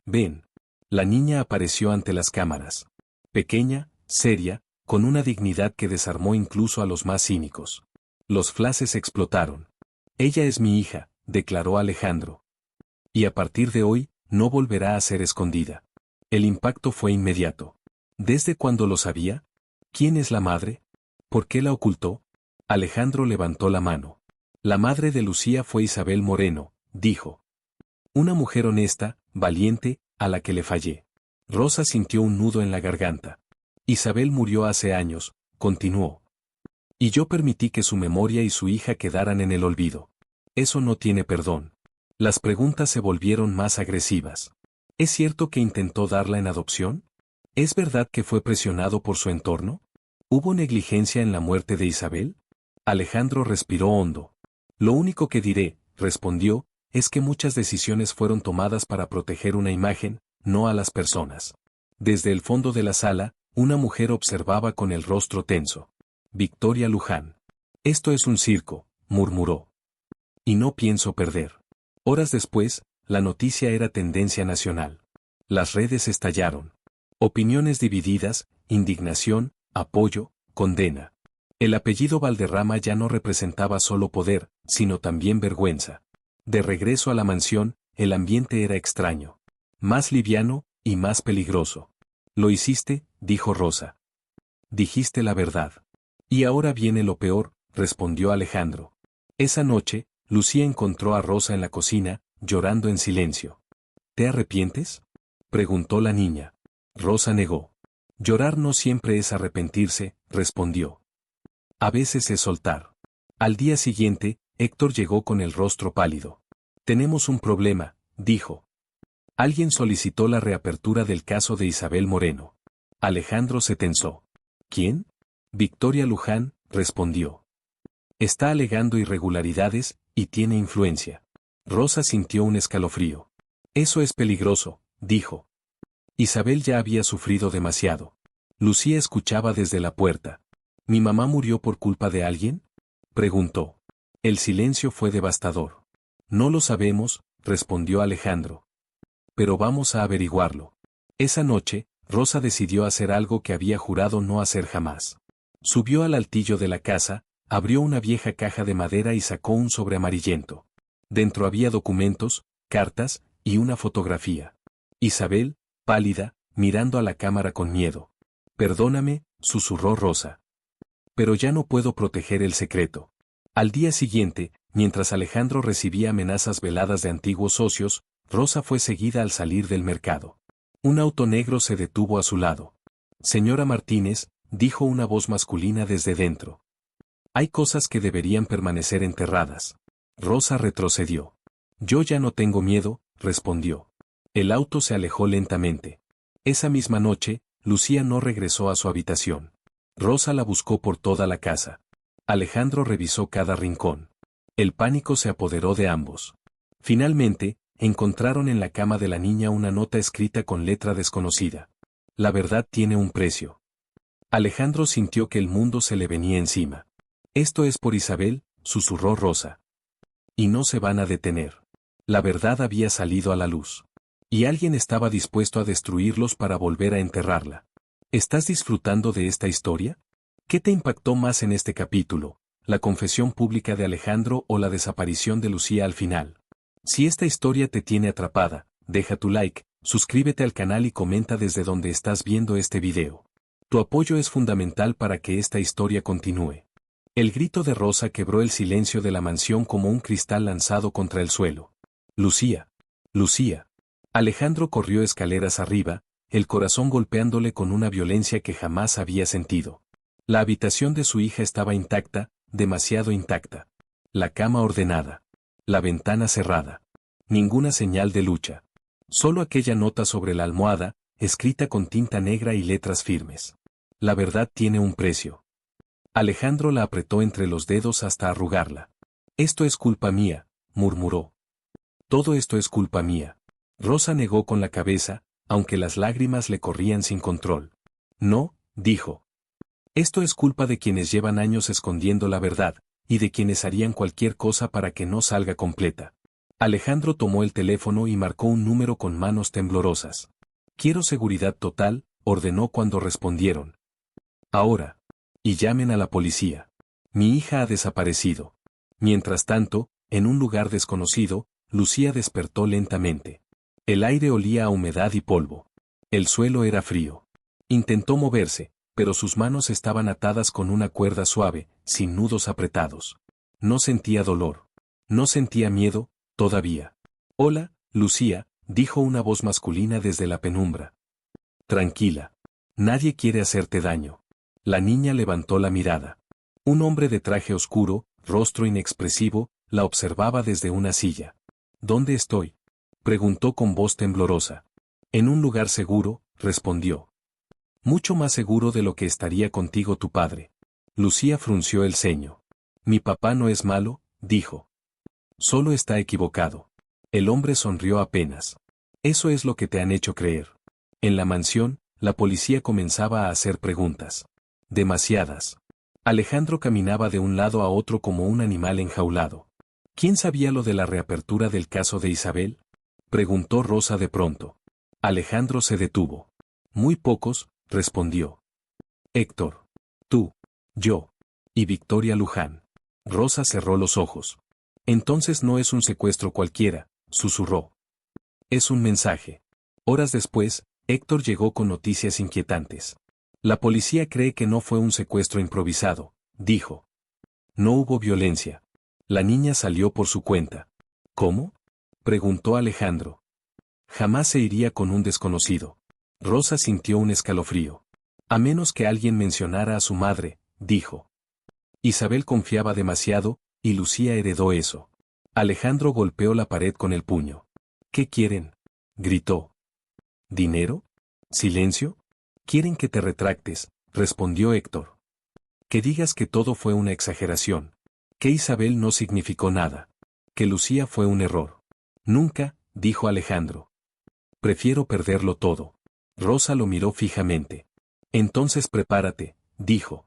Ven. La niña apareció ante las cámaras. Pequeña, seria, con una dignidad que desarmó incluso a los más cínicos. Los flashes explotaron. Ella es mi hija, declaró Alejandro. Y a partir de hoy, no volverá a ser escondida. El impacto fue inmediato. ¿Desde cuándo lo sabía? ¿Quién es la madre? ¿Por qué la ocultó? Alejandro levantó la mano. La madre de Lucía fue Isabel Moreno, dijo. Una mujer honesta, valiente, a la que le fallé. Rosa sintió un nudo en la garganta. Isabel murió hace años, continuó. Y yo permití que su memoria y su hija quedaran en el olvido. Eso no tiene perdón. Las preguntas se volvieron más agresivas. ¿Es cierto que intentó darla en adopción? ¿Es verdad que fue presionado por su entorno? ¿Hubo negligencia en la muerte de Isabel? Alejandro respiró hondo. Lo único que diré, respondió, es que muchas decisiones fueron tomadas para proteger una imagen, no a las personas. Desde el fondo de la sala, una mujer observaba con el rostro tenso. Victoria Luján. Esto es un circo, murmuró. Y no pienso perder. Horas después, la noticia era tendencia nacional. Las redes estallaron. Opiniones divididas, indignación, apoyo, condena. El apellido Valderrama ya no representaba solo poder, sino también vergüenza. De regreso a la mansión, el ambiente era extraño. Más liviano, y más peligroso. Lo hiciste, dijo Rosa. Dijiste la verdad. Y ahora viene lo peor, respondió Alejandro. Esa noche, Lucía encontró a Rosa en la cocina, llorando en silencio. ¿Te arrepientes?, preguntó la niña. Rosa negó. Llorar no siempre es arrepentirse, respondió. A veces es soltar. Al día siguiente, Héctor llegó con el rostro pálido. Tenemos un problema, dijo. Alguien solicitó la reapertura del caso de Isabel Moreno. Alejandro se tensó. ¿Quién? Victoria Luján, respondió. Está alegando irregularidades, y tiene influencia. Rosa sintió un escalofrío. Eso es peligroso, dijo. Isabel ya había sufrido demasiado. Lucía escuchaba desde la puerta. ¿Mi mamá murió por culpa de alguien?, preguntó. El silencio fue devastador. No lo sabemos, respondió Alejandro. Pero vamos a averiguarlo. Esa noche, Rosa decidió hacer algo que había jurado no hacer jamás. Subió al altillo de la casa, abrió una vieja caja de madera y sacó un sobre amarillento. Dentro había documentos, cartas, y una fotografía. Isabel, pálida, mirando a la cámara con miedo. Perdóname, susurró Rosa. Pero ya no puedo proteger el secreto. Al día siguiente, mientras Alejandro recibía amenazas veladas de antiguos socios, Rosa fue seguida al salir del mercado. Un auto negro se detuvo a su lado. Señora Martínez, dijo una voz masculina desde dentro. Hay cosas que deberían permanecer enterradas. Rosa retrocedió. Yo ya no tengo miedo, respondió. El auto se alejó lentamente. Esa misma noche, Lucía no regresó a su habitación. Rosa la buscó por toda la casa. Alejandro revisó cada rincón. El pánico se apoderó de ambos. Finalmente, encontraron en la cama de la niña una nota escrita con letra desconocida. La verdad tiene un precio. Alejandro sintió que el mundo se le venía encima. Esto es por Isabel, susurró Rosa. Y no se van a detener. La verdad había salido a la luz. Y alguien estaba dispuesto a destruirlos para volver a enterrarla. ¿Estás disfrutando de esta historia? ¿Qué te impactó más en este capítulo, la confesión pública de Alejandro o la desaparición de Lucía al final? Si esta historia te tiene atrapada, deja tu like, suscríbete al canal y comenta desde donde estás viendo este video. Tu apoyo es fundamental para que esta historia continúe. El grito de Rosa quebró el silencio de la mansión como un cristal lanzado contra el suelo. Lucía. Lucía. Alejandro corrió escaleras arriba, el corazón golpeándole con una violencia que jamás había sentido. La habitación de su hija estaba intacta, demasiado intacta. La cama ordenada. La ventana cerrada. Ninguna señal de lucha. Solo aquella nota sobre la almohada, escrita con tinta negra y letras firmes. La verdad tiene un precio. Alejandro la apretó entre los dedos hasta arrugarla. Esto es culpa mía, murmuró. Todo esto es culpa mía. Rosa negó con la cabeza, aunque las lágrimas le corrían sin control. No, dijo. Esto es culpa de quienes llevan años escondiendo la verdad, y de quienes harían cualquier cosa para que no salga completa. Alejandro tomó el teléfono y marcó un número con manos temblorosas. Quiero seguridad total, ordenó cuando respondieron. Ahora. Y llamen a la policía. Mi hija ha desaparecido. Mientras tanto, en un lugar desconocido, Lucía despertó lentamente. El aire olía a humedad y polvo. El suelo era frío. Intentó moverse, pero sus manos estaban atadas con una cuerda suave, sin nudos apretados. No sentía dolor. No sentía miedo, todavía. Hola, Lucía, dijo una voz masculina desde la penumbra. Tranquila. Nadie quiere hacerte daño. La niña levantó la mirada. Un hombre de traje oscuro, rostro inexpresivo, la observaba desde una silla. ¿Dónde estoy?, preguntó con voz temblorosa. En un lugar seguro, respondió. Mucho más seguro de lo que estaría contigo tu padre. Lucía frunció el ceño. Mi papá no es malo, dijo. Solo está equivocado. El hombre sonrió apenas. Eso es lo que te han hecho creer. En la mansión, la policía comenzaba a hacer preguntas. Demasiadas. Alejandro caminaba de un lado a otro como un animal enjaulado. ¿Quién sabía lo de la reapertura del caso de Isabel? Preguntó Rosa de pronto. Alejandro se detuvo. Muy pocos, respondió. Héctor. Tú. Yo. Y Victoria Luján. Rosa cerró los ojos. Entonces no es un secuestro cualquiera, susurró. Es un mensaje. Horas después, Héctor llegó con noticias inquietantes. La policía cree que no fue un secuestro improvisado, dijo. No hubo violencia. La niña salió por su cuenta. ¿Cómo? Preguntó Alejandro. Jamás se iría con un desconocido. Rosa sintió un escalofrío. A menos que alguien mencionara a su madre, dijo. Isabel confiaba demasiado, y Lucía heredó eso. Alejandro golpeó la pared con el puño. ¿Qué quieren? Gritó. ¿Dinero? ¿Silencio? Quieren que te retractes, respondió Héctor. Que digas que todo fue una exageración. Que Isabel no significó nada. Que Lucía fue un error. Nunca, dijo Alejandro. Prefiero perderlo todo. Rosa lo miró fijamente. Entonces prepárate, dijo.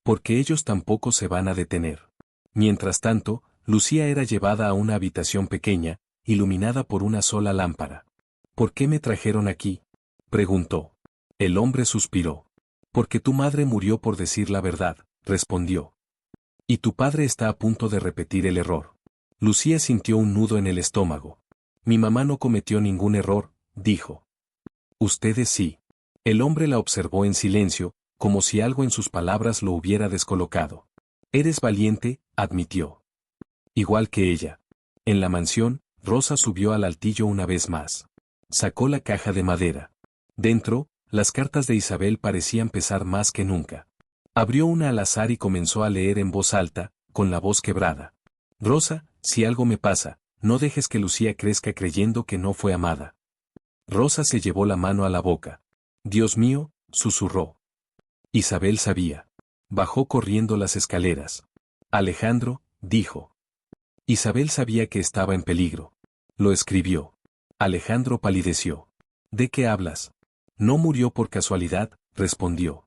Porque ellos tampoco se van a detener. Mientras tanto, Lucía era llevada a una habitación pequeña, iluminada por una sola lámpara. ¿Por qué me trajeron aquí? Preguntó. El hombre suspiró. Porque tu madre murió por decir la verdad, respondió. Y tu padre está a punto de repetir el error. Lucía sintió un nudo en el estómago. Mi mamá no cometió ningún error, dijo. Ustedes sí. El hombre la observó en silencio, como si algo en sus palabras lo hubiera descolocado. Eres valiente, admitió. Igual que ella. En la mansión, Rosa subió al altillo una vez más. Sacó la caja de madera. Dentro, las cartas de Isabel parecían pesar más que nunca. Abrió una al azar y comenzó a leer en voz alta, con la voz quebrada. Rosa, si algo me pasa, no dejes que Lucía crezca creyendo que no fue amada. Rosa se llevó la mano a la boca. Dios mío, susurró. Isabel sabía. Bajó corriendo las escaleras. Alejandro, dijo. Isabel sabía que estaba en peligro. Lo escribió. Alejandro palideció. ¿De qué hablas? No murió por casualidad, respondió.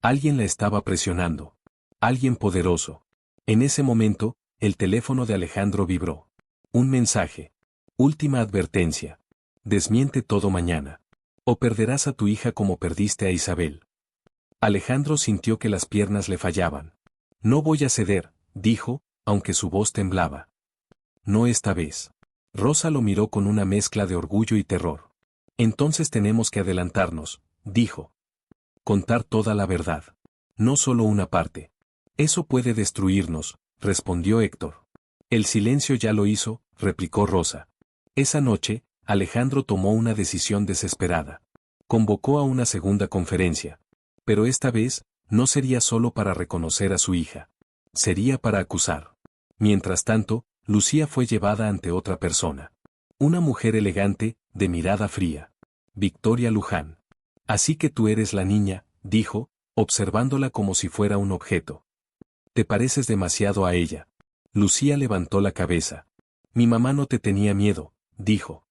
Alguien la estaba presionando. Alguien poderoso. En ese momento, el teléfono de Alejandro vibró. Un mensaje. Última advertencia. Desmiente todo mañana. O perderás a tu hija como perdiste a Isabel. Alejandro sintió que las piernas le fallaban. No voy a ceder, dijo, aunque su voz temblaba. No esta vez. Rosa lo miró con una mezcla de orgullo y terror. Entonces tenemos que adelantarnos, dijo. Contar toda la verdad. No solo una parte. Eso puede destruirnos, respondió Héctor. El silencio ya lo hizo, replicó Rosa. Esa noche, Alejandro tomó una decisión desesperada. Convocó a una segunda conferencia. Pero esta vez, no sería solo para reconocer a su hija. Sería para acusar. Mientras tanto, Lucía fue llevada ante otra persona. Una mujer elegante, de mirada fría. Victoria Luján. Así que tú eres la niña, dijo, observándola como si fuera un objeto. Te pareces demasiado a ella. Lucía levantó la cabeza. Mi mamá no te tenía miedo, dijo.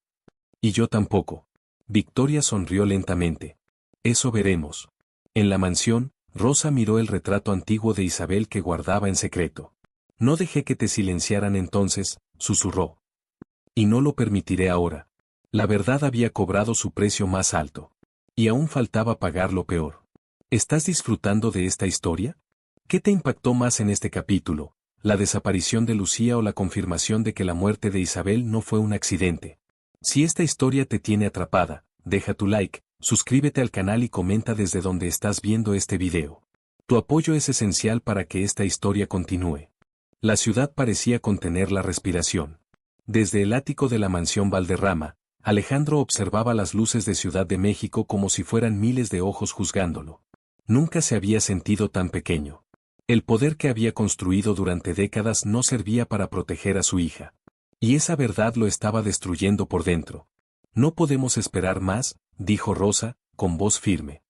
Y yo tampoco. Victoria sonrió lentamente. Eso veremos. En la mansión, Rosa miró el retrato antiguo de Isabel que guardaba en secreto. No dejé que te silenciaran entonces, susurró. Y no lo permitiré ahora. La verdad había cobrado su precio más alto. Y aún faltaba pagar lo peor. ¿Estás disfrutando de esta historia? ¿Qué te impactó más en este capítulo? ¿La desaparición de Lucía o la confirmación de que la muerte de Isabel no fue un accidente? Si esta historia te tiene atrapada, deja tu like, suscríbete al canal y comenta desde donde estás viendo este video. Tu apoyo es esencial para que esta historia continúe. La ciudad parecía contener la respiración. Desde el ático de la mansión Valderrama, Alejandro observaba las luces de Ciudad de México como si fueran miles de ojos juzgándolo. Nunca se había sentido tan pequeño. El poder que había construido durante décadas no servía para proteger a su hija. Y esa verdad lo estaba destruyendo por dentro. No podemos esperar más, dijo Rosa, con voz firme.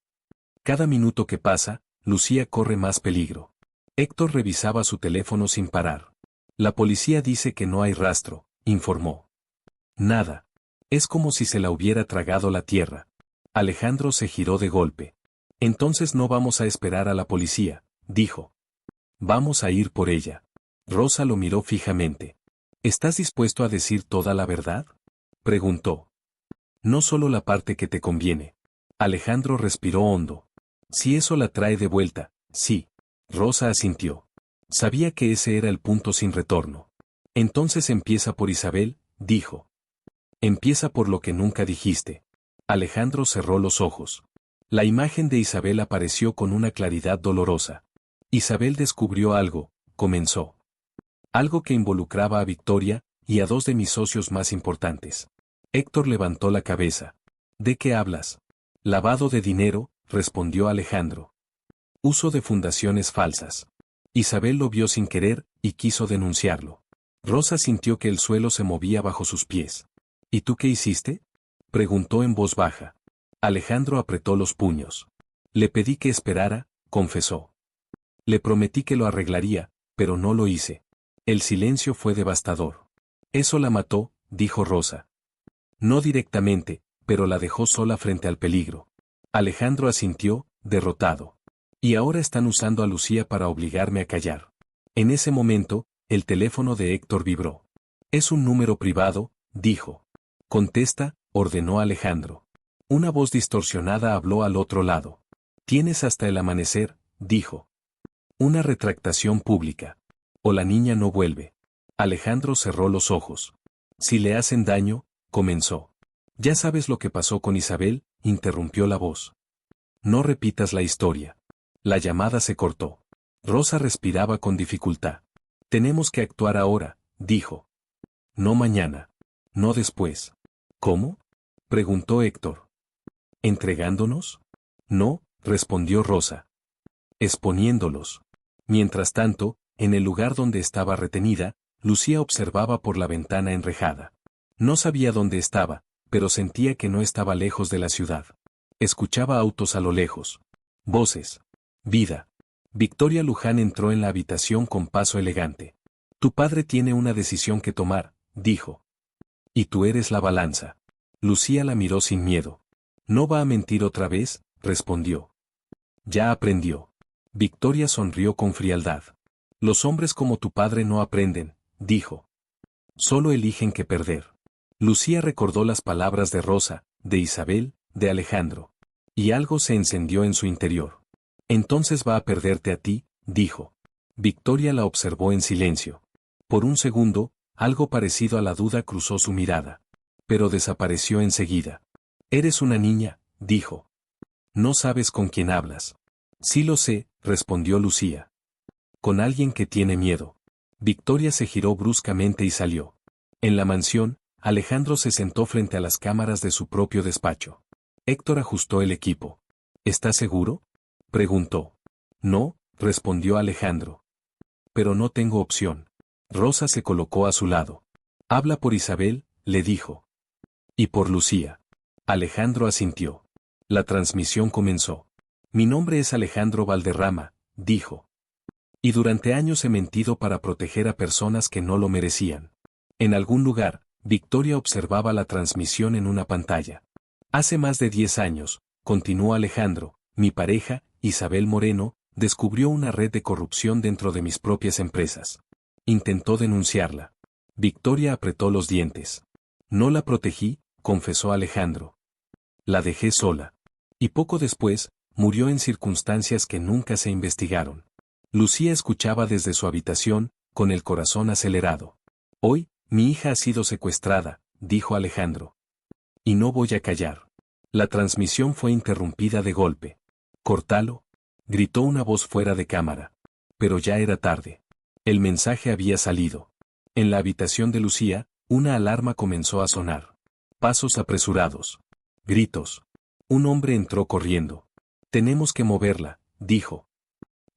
Cada minuto que pasa, Lucía corre más peligro. Héctor revisaba su teléfono sin parar. La policía dice que no hay rastro, informó. Nada. Es como si se la hubiera tragado la tierra. Alejandro se giró de golpe. Entonces no vamos a esperar a la policía, dijo. Vamos a ir por ella. Rosa lo miró fijamente. ¿Estás dispuesto a decir toda la verdad? Preguntó. No solo la parte que te conviene. Alejandro respiró hondo. Si eso la trae de vuelta, sí. Rosa asintió. Sabía que ese era el punto sin retorno. Entonces empieza por Isabel, dijo. Empieza por lo que nunca dijiste. Alejandro cerró los ojos. La imagen de Isabel apareció con una claridad dolorosa. Isabel descubrió algo, comenzó. Algo que involucraba a Victoria y a dos de mis socios más importantes. Héctor levantó la cabeza. ¿De qué hablas? Lavado de dinero, respondió Alejandro. Uso de fundaciones falsas. Isabel lo vio sin querer y quiso denunciarlo. Rosa sintió que el suelo se movía bajo sus pies. ¿Y tú qué hiciste? Preguntó en voz baja. Alejandro apretó los puños. Le pedí que esperara, confesó. Le prometí que lo arreglaría, pero no lo hice. El silencio fue devastador. Eso la mató, dijo Rosa. No directamente, pero la dejó sola frente al peligro. Alejandro asintió, derrotado. Y ahora están usando a Lucía para obligarme a callar. En ese momento, el teléfono de Héctor vibró. Es un número privado, dijo. Contesta, ordenó Alejandro. Una voz distorsionada habló al otro lado. Tienes hasta el amanecer, dijo. Una retractación pública. O la niña no vuelve. Alejandro cerró los ojos. Si le hacen daño, comenzó. Ya sabes lo que pasó con Isabel, interrumpió la voz. No repitas la historia. La llamada se cortó. Rosa respiraba con dificultad. Tenemos que actuar ahora, dijo. No mañana. No después. ¿Cómo? Preguntó Héctor. ¿Entregándonos? No, respondió Rosa. Exponiéndolos. Mientras tanto, en el lugar donde estaba retenida, Lucía observaba por la ventana enrejada. No sabía dónde estaba, pero sentía que no estaba lejos de la ciudad. Escuchaba autos a lo lejos. Voces. Vida. Victoria Luján entró en la habitación con paso elegante. Tu padre tiene una decisión que tomar, dijo. Y tú eres la balanza. Lucía la miró sin miedo. No va a mentir otra vez, respondió. Ya aprendió. Victoria sonrió con frialdad. Los hombres como tu padre no aprenden, dijo. Solo eligen que perder. Lucía recordó las palabras de Rosa, de Isabel, de Alejandro. Y algo se encendió en su interior. Entonces va a perderte a ti, dijo. Victoria la observó en silencio. Por un segundo, algo parecido a la duda cruzó su mirada. Pero desapareció enseguida. Eres una niña, dijo. No sabes con quién hablas. Sí lo sé, respondió Lucía. Con alguien que tiene miedo. Victoria se giró bruscamente y salió. En la mansión, Alejandro se sentó frente a las cámaras de su propio despacho. Héctor ajustó el equipo. ¿Estás seguro? Preguntó. No, respondió Alejandro. Pero no tengo opción. Rosa se colocó a su lado. Habla por Isabel, le dijo. Y por Lucía. Alejandro asintió. La transmisión comenzó. Mi nombre es Alejandro Valderrama, dijo. Y durante años he mentido para proteger a personas que no lo merecían. En algún lugar, Victoria observaba la transmisión en una pantalla. Hace más de 10 años, continuó Alejandro, mi pareja, Isabel Moreno, descubrió una red de corrupción dentro de mis propias empresas. Intentó denunciarla. Victoria apretó los dientes. No la protegí, confesó Alejandro. La dejé sola. Y poco después, murió en circunstancias que nunca se investigaron. Lucía escuchaba desde su habitación, con el corazón acelerado. Hoy, mi hija ha sido secuestrada, dijo Alejandro. Y no voy a callar. La transmisión fue interrumpida de golpe. Cortalo, gritó una voz fuera de cámara. Pero ya era tarde. El mensaje había salido. En la habitación de Lucía, una alarma comenzó a sonar. Pasos apresurados. Gritos. Un hombre entró corriendo. Tenemos que moverla, dijo.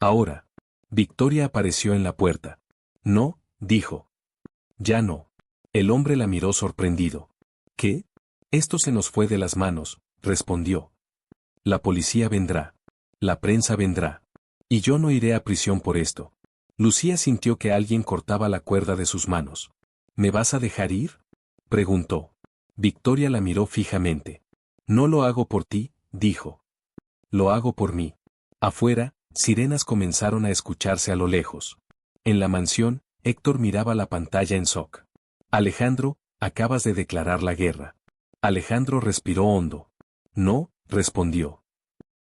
Ahora. Victoria apareció en la puerta. No, dijo. Ya no. El hombre la miró sorprendido. ¿Qué? Esto se nos fue de las manos, respondió. La policía vendrá. La prensa vendrá. Y yo no iré a prisión por esto. Lucía sintió que alguien cortaba la cuerda de sus manos. ¿Me vas a dejar ir? preguntó. Victoria la miró fijamente. No lo hago por ti, dijo. Lo hago por mí. Afuera, sirenas comenzaron a escucharse a lo lejos. En la mansión, Héctor miraba la pantalla en shock. Alejandro, acabas de declarar la guerra. Alejandro respiró hondo. No, respondió.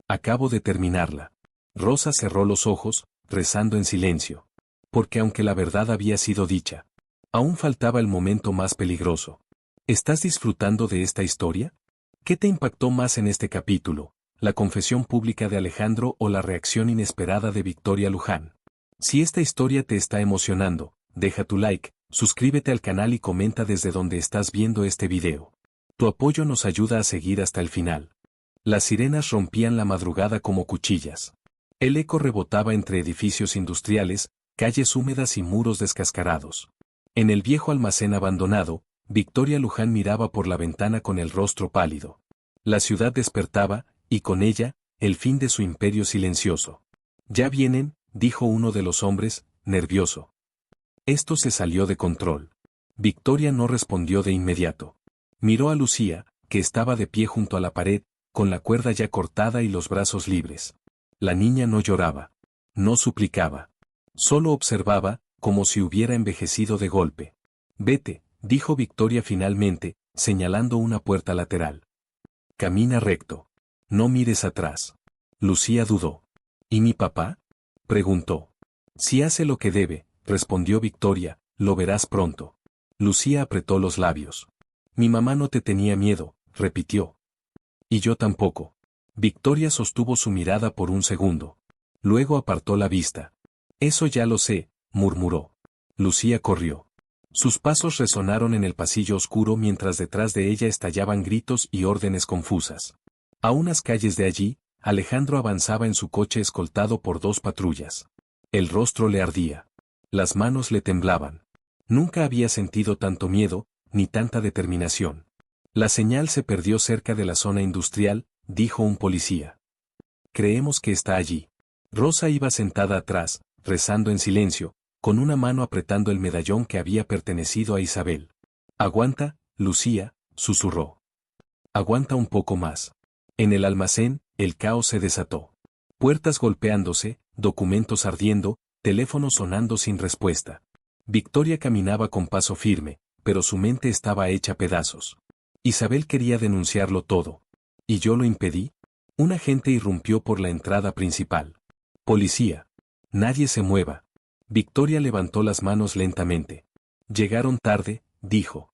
Acabo de terminarla. Rosa cerró los ojos, rezando en silencio. Porque aunque la verdad había sido dicha, aún faltaba el momento más peligroso. ¿Estás disfrutando de esta historia? ¿Qué te impactó más en este capítulo? ¿La confesión pública de Alejandro o la reacción inesperada de Victoria Luján? Si esta historia te está emocionando, deja tu like, suscríbete al canal y comenta desde donde estás viendo este video. Tu apoyo nos ayuda a seguir hasta el final. Las sirenas rompían la madrugada como cuchillas. El eco rebotaba entre edificios industriales, calles húmedas y muros descascarados. En el viejo almacén abandonado, Victoria Luján miraba por la ventana con el rostro pálido. La ciudad despertaba, y con ella, el fin de su imperio silencioso. Ya vienen, dijo uno de los hombres, nervioso. Esto se salió de control. Victoria no respondió de inmediato. Miró a Lucía, que estaba de pie junto a la pared, con la cuerda ya cortada y los brazos libres. La niña no lloraba. No suplicaba. Solo observaba, como si hubiera envejecido de golpe. Vete, dijo Victoria finalmente, señalando una puerta lateral. Camina recto. No mires atrás. Lucía dudó. ¿Y mi papá? Preguntó. Si hace lo que debe, respondió Victoria, lo verás pronto. Lucía apretó los labios. Mi mamá no te tenía miedo, repitió. Y yo tampoco. Victoria sostuvo su mirada por un segundo. Luego apartó la vista. Eso ya lo sé, murmuró. Lucía corrió. Sus pasos resonaron en el pasillo oscuro mientras detrás de ella estallaban gritos y órdenes confusas. A unas calles de allí, Alejandro avanzaba en su coche escoltado por 2 patrullas. El rostro le ardía. Las manos le temblaban. Nunca había sentido tanto miedo, ni tanta determinación. La señal se perdió cerca de la zona industrial, dijo un policía. Creemos que está allí. Rosa iba sentada atrás, rezando en silencio, con una mano apretando el medallón que había pertenecido a Isabel. Aguanta, Lucía, susurró. Aguanta un poco más. En el almacén, el caos se desató. Puertas golpeándose, documentos ardiendo, teléfonos sonando sin respuesta. Victoria caminaba con paso firme, pero su mente estaba hecha pedazos. Isabel quería denunciarlo todo. ¿Y yo lo impedí? Un agente irrumpió por la entrada principal. Policía. Nadie se mueva. Victoria levantó las manos lentamente. Llegaron tarde, dijo.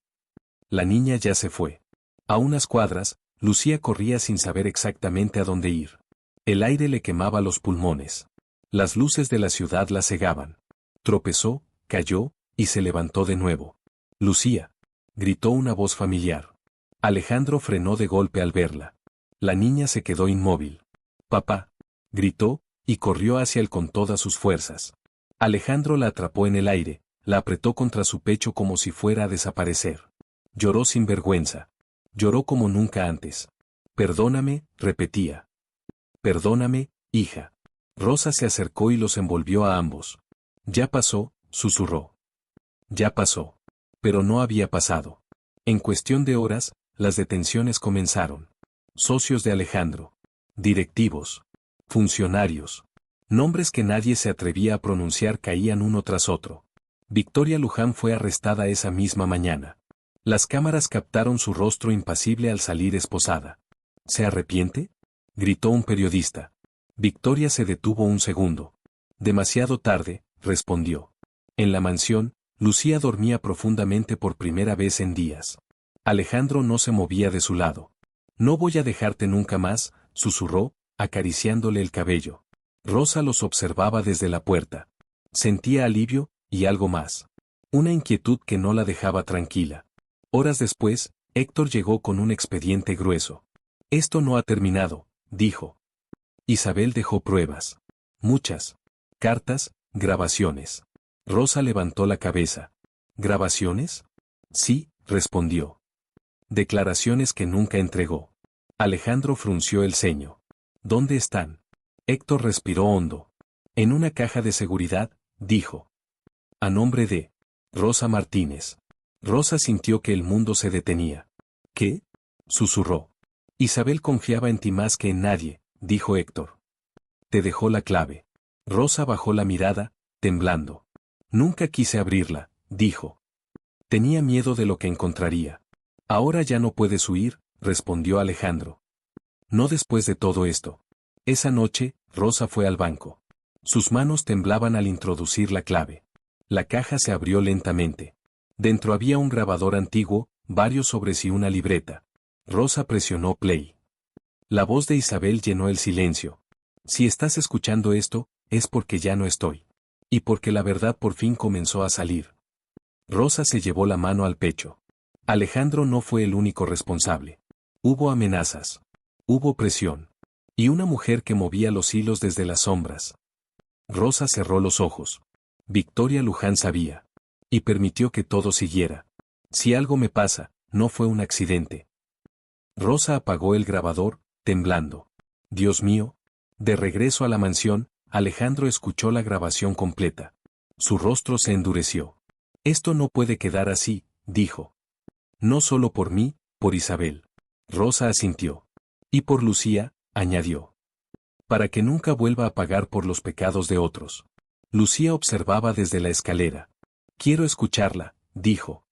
La niña ya se fue. A unas cuadras, Lucía corría sin saber exactamente a dónde ir. El aire le quemaba los pulmones. Las luces de la ciudad la cegaban. Tropezó, cayó, y se levantó de nuevo. Lucía. Gritó una voz familiar. Alejandro frenó de golpe al verla. La niña se quedó inmóvil. Papá. Gritó, y corrió hacia él con todas sus fuerzas. Alejandro la atrapó en el aire, la apretó contra su pecho como si fuera a desaparecer. Lloró sin vergüenza. Lloró como nunca antes. Perdóname, repetía. Perdóname, hija. Rosa se acercó y los envolvió a ambos. Ya pasó, susurró. Ya pasó. Pero no había pasado. En cuestión de horas, las detenciones comenzaron. Socios de Alejandro. Directivos. Funcionarios. Nombres que nadie se atrevía a pronunciar caían uno tras otro. Victoria Luján fue arrestada esa misma mañana. Las cámaras captaron su rostro impasible al salir esposada. ¿Se arrepiente?, gritó un periodista. Victoria se detuvo un segundo. Demasiado tarde, respondió. En la mansión, Lucía dormía profundamente por primera vez en días. Alejandro no se movía de su lado. No voy a dejarte nunca más, susurró, acariciándole el cabello. Rosa los observaba desde la puerta. Sentía alivio, y algo más. Una inquietud que no la dejaba tranquila. Horas después, Héctor llegó con un expediente grueso. Esto no ha terminado, dijo. Isabel dejó pruebas. Muchas. Cartas, grabaciones. Rosa levantó la cabeza. ¿Grabaciones? Sí, respondió. Declaraciones que nunca entregó. Alejandro frunció el ceño. ¿Dónde están? Héctor respiró hondo. En una caja de seguridad, dijo. A nombre de Rosa Martínez. Rosa sintió que el mundo se detenía. ¿Qué? Susurró. Isabel confiaba en ti más que en nadie, dijo Héctor. Te dejó la clave. Rosa bajó la mirada, temblando. Nunca quise abrirla, dijo. Tenía miedo de lo que encontraría. Ahora ya no puedes huir, respondió Alejandro. No después de todo esto. Esa noche, Rosa fue al banco. Sus manos temblaban al introducir la clave. La caja se abrió lentamente. Dentro había un grabador antiguo, varios sobres y una libreta. Rosa presionó play. La voz de Isabel llenó el silencio. Si estás escuchando esto, es porque ya no estoy. Y porque la verdad por fin comenzó a salir. Rosa se llevó la mano al pecho. Alejandro no fue el único responsable. Hubo amenazas. Hubo presión. Y una mujer que movía los hilos desde las sombras. Rosa cerró los ojos. Victoria Luján sabía. Y permitió que todo siguiera. Si algo me pasa, no fue un accidente. Rosa apagó el grabador, temblando. Dios mío. De regreso a la mansión, Alejandro escuchó la grabación completa. Su rostro se endureció. Esto no puede quedar así, dijo. No solo por mí, por Isabel. Rosa asintió. Y por Lucía, añadió. Para que nunca vuelva a pagar por los pecados de otros. Lucía observaba desde la escalera. Quiero escucharla, dijo.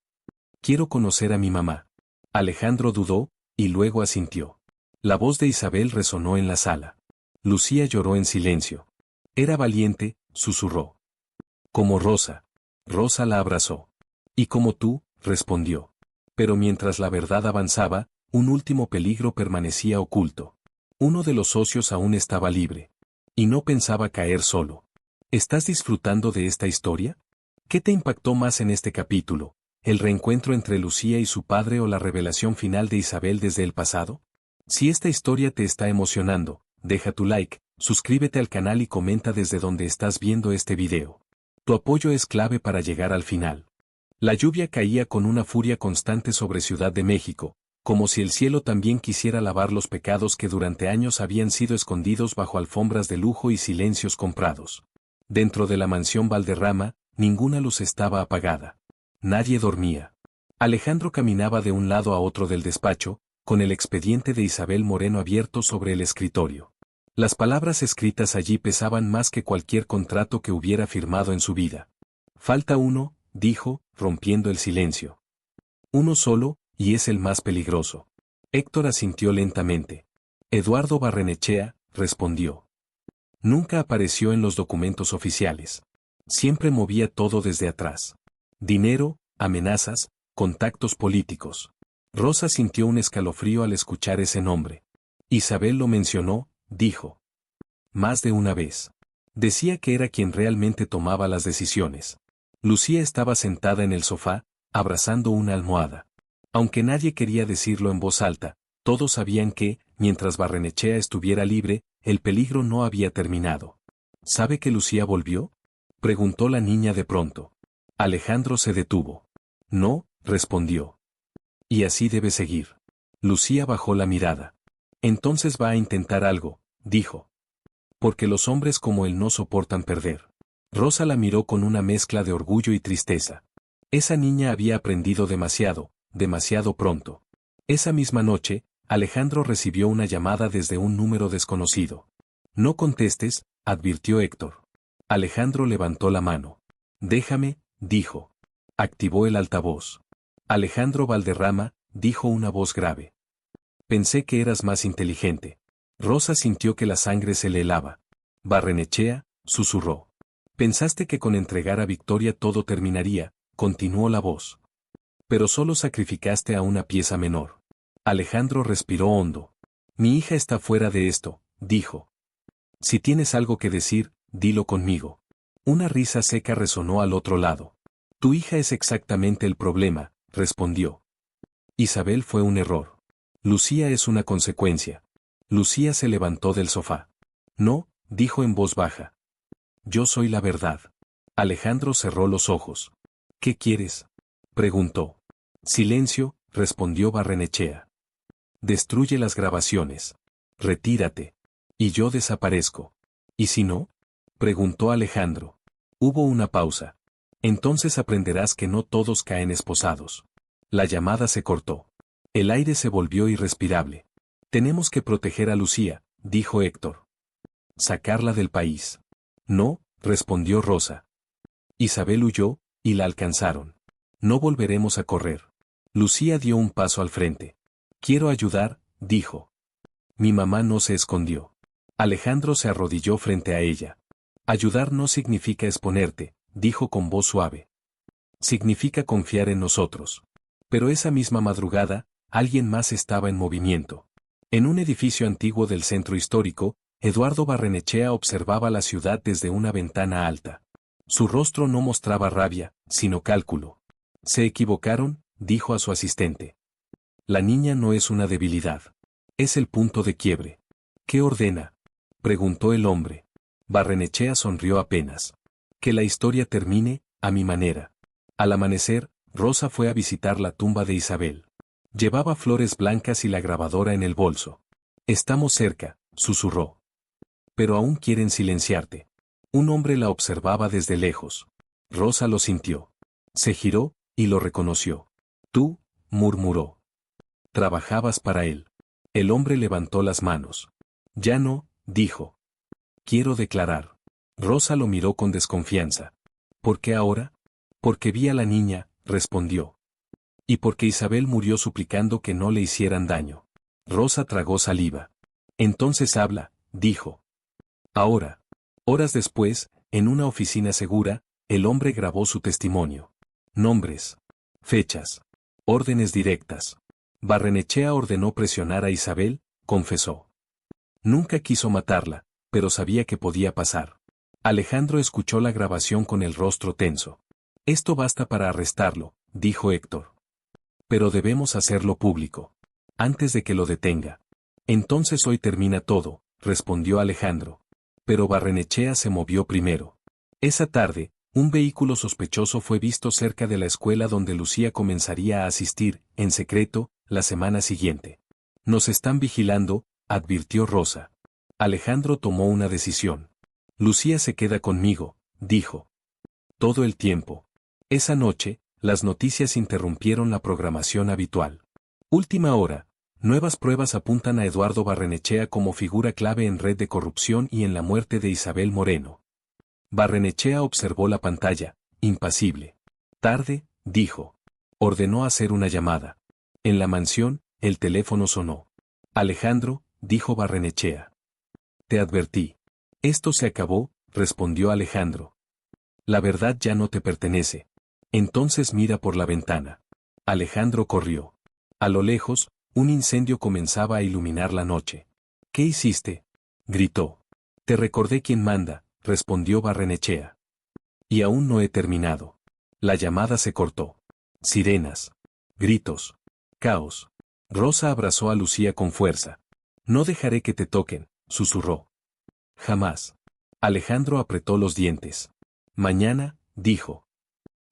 Quiero conocer a mi mamá. Alejandro dudó, y luego asintió. La voz de Isabel resonó en la sala. Lucía lloró en silencio. Era valiente, susurró. Como Rosa. Rosa la abrazó. Y como tú, respondió. Pero mientras la verdad avanzaba, un último peligro permanecía oculto. Uno de los socios aún estaba libre. Y no pensaba caer solo. ¿Estás disfrutando de esta historia? ¿Qué te impactó más en este capítulo? ¿El reencuentro entre Lucía y su padre o la revelación final de Isabel desde el pasado? Si esta historia te está emocionando, deja tu like, suscríbete al canal y comenta desde donde estás viendo este video. Tu apoyo es clave para llegar al final. La lluvia caía con una furia constante sobre Ciudad de México, como si el cielo también quisiera lavar los pecados que durante años habían sido escondidos bajo alfombras de lujo y silencios comprados. Dentro de la mansión Valderrama, ninguna luz estaba apagada. Nadie dormía. Alejandro caminaba de un lado a otro del despacho, con el expediente de Isabel Moreno abierto sobre el escritorio. Las palabras escritas allí pesaban más que cualquier contrato que hubiera firmado en su vida. Falta uno, dijo, rompiendo el silencio. Uno solo, y es el más peligroso. Héctor asintió lentamente. Eduardo Barrenechea, respondió. Nunca apareció en los documentos oficiales. Siempre movía todo desde atrás. Dinero, amenazas, contactos políticos. Rosa sintió un escalofrío al escuchar ese nombre. Isabel lo mencionó, dijo. Más de una vez. Decía que era quien realmente tomaba las decisiones. Lucía estaba sentada en el sofá, abrazando una almohada. Aunque nadie quería decirlo en voz alta, todos sabían que, mientras Barrenechea estuviera libre, el peligro no había terminado. ¿Sabe que Lucía volvió? Preguntó la niña de pronto. Alejandro se detuvo. No, respondió. Y así debe seguir. Lucía bajó la mirada. Entonces va a intentar algo, dijo. Porque los hombres como él no soportan perder. Rosa la miró con una mezcla de orgullo y tristeza. Esa niña había aprendido demasiado, demasiado pronto. Esa misma noche, Alejandro recibió una llamada desde un número desconocido. No contestes, advirtió Héctor. Alejandro levantó la mano. Déjame, dijo. Activó el altavoz. Alejandro Valderrama, dijo una voz grave. Pensé que eras más inteligente. Rosa sintió que la sangre se le helaba. Barrenechea, susurró. Pensaste que con entregar a Victoria todo terminaría, continuó la voz. Pero solo sacrificaste a una pieza menor. Alejandro respiró hondo. Mi hija está fuera de esto, dijo. Si tienes algo que decir, dilo conmigo. Una risa seca resonó al otro lado. Tu hija es exactamente el problema, respondió. Isabel fue un error. Lucía es una consecuencia. Lucía se levantó del sofá. No, dijo en voz baja. Yo soy la verdad. Alejandro cerró los ojos. ¿Qué quieres? Preguntó. Silencio, respondió Barrenechea. Destruye las grabaciones. Retírate. Y yo desaparezco. ¿Y si no? Preguntó Alejandro. Hubo una pausa. Entonces aprenderás que no todos caen esposados. La llamada se cortó. El aire se volvió irrespirable. Tenemos que proteger a Lucía, dijo Héctor. Sacarla del país. No, respondió Rosa. Isabel huyó, y la alcanzaron. No volveremos a correr. Lucía dio un paso al frente. Quiero ayudar, dijo. Mi mamá no se escondió. Alejandro se arrodilló frente a ella. Ayudar no significa exponerte, dijo con voz suave. Significa confiar en nosotros. Pero esa misma madrugada, alguien más estaba en movimiento. En un edificio antiguo del centro histórico, Eduardo Barrenechea observaba la ciudad desde una ventana alta. Su rostro no mostraba rabia, sino cálculo. Se equivocaron, dijo a su asistente. La niña no es una debilidad. Es el punto de quiebre. ¿Qué ordena?, preguntó el hombre. Barrenechea sonrió apenas. Que la historia termine, a mi manera. Al amanecer, Rosa fue a visitar la tumba de Isabel. Llevaba flores blancas y la grabadora en el bolso. Estamos cerca, susurró. Pero aún quieren silenciarte. Un hombre la observaba desde lejos. Rosa lo sintió. Se giró, y lo reconoció. Tú, murmuró. Trabajabas para él. El hombre levantó las manos. Ya no, dijo. Quiero declarar. Rosa lo miró con desconfianza. ¿Por qué ahora? Porque vi a la niña, respondió. Y porque Isabel murió suplicando que no le hicieran daño. Rosa tragó saliva. Entonces habla, dijo. Ahora. Horas después, en una oficina segura, el hombre grabó su testimonio. Nombres. Fechas. Órdenes directas. Barrenechea ordenó presionar a Isabel, confesó. Nunca quiso matarla, pero sabía que podía pasar. Alejandro escuchó la grabación con el rostro tenso. Esto basta para arrestarlo, dijo Héctor. Pero debemos hacerlo público. Antes de que lo detenga. Entonces hoy termina todo, respondió Alejandro. Pero Barrenechea se movió primero. Esa tarde, un vehículo sospechoso fue visto cerca de la escuela donde Lucía comenzaría a asistir, en secreto, la semana siguiente. Nos están vigilando, advirtió Rosa. Alejandro tomó una decisión. Lucía se queda conmigo, dijo. Todo el tiempo. Esa noche, las noticias interrumpieron la programación habitual. Última hora. Nuevas pruebas apuntan a Eduardo Barrenechea como figura clave en red de corrupción y en la muerte de Isabel Moreno. Barrenechea observó la pantalla, impasible. Tarde, dijo. Ordenó hacer una llamada. En la mansión, el teléfono sonó. Alejandro, dijo Barrenechea. Te advertí. Esto se acabó, respondió Alejandro. La verdad ya no te pertenece. Entonces mira por la ventana. Alejandro corrió. A lo lejos, un incendio comenzaba a iluminar la noche. ¿Qué hiciste?, gritó. Te recordé quién manda, respondió Barrenechea. Y aún no he terminado. La llamada se cortó. Sirenas. Gritos. Caos. Rosa abrazó a Lucía con fuerza. No dejaré que te toquen, susurró. Jamás. Alejandro apretó los dientes. Mañana, dijo.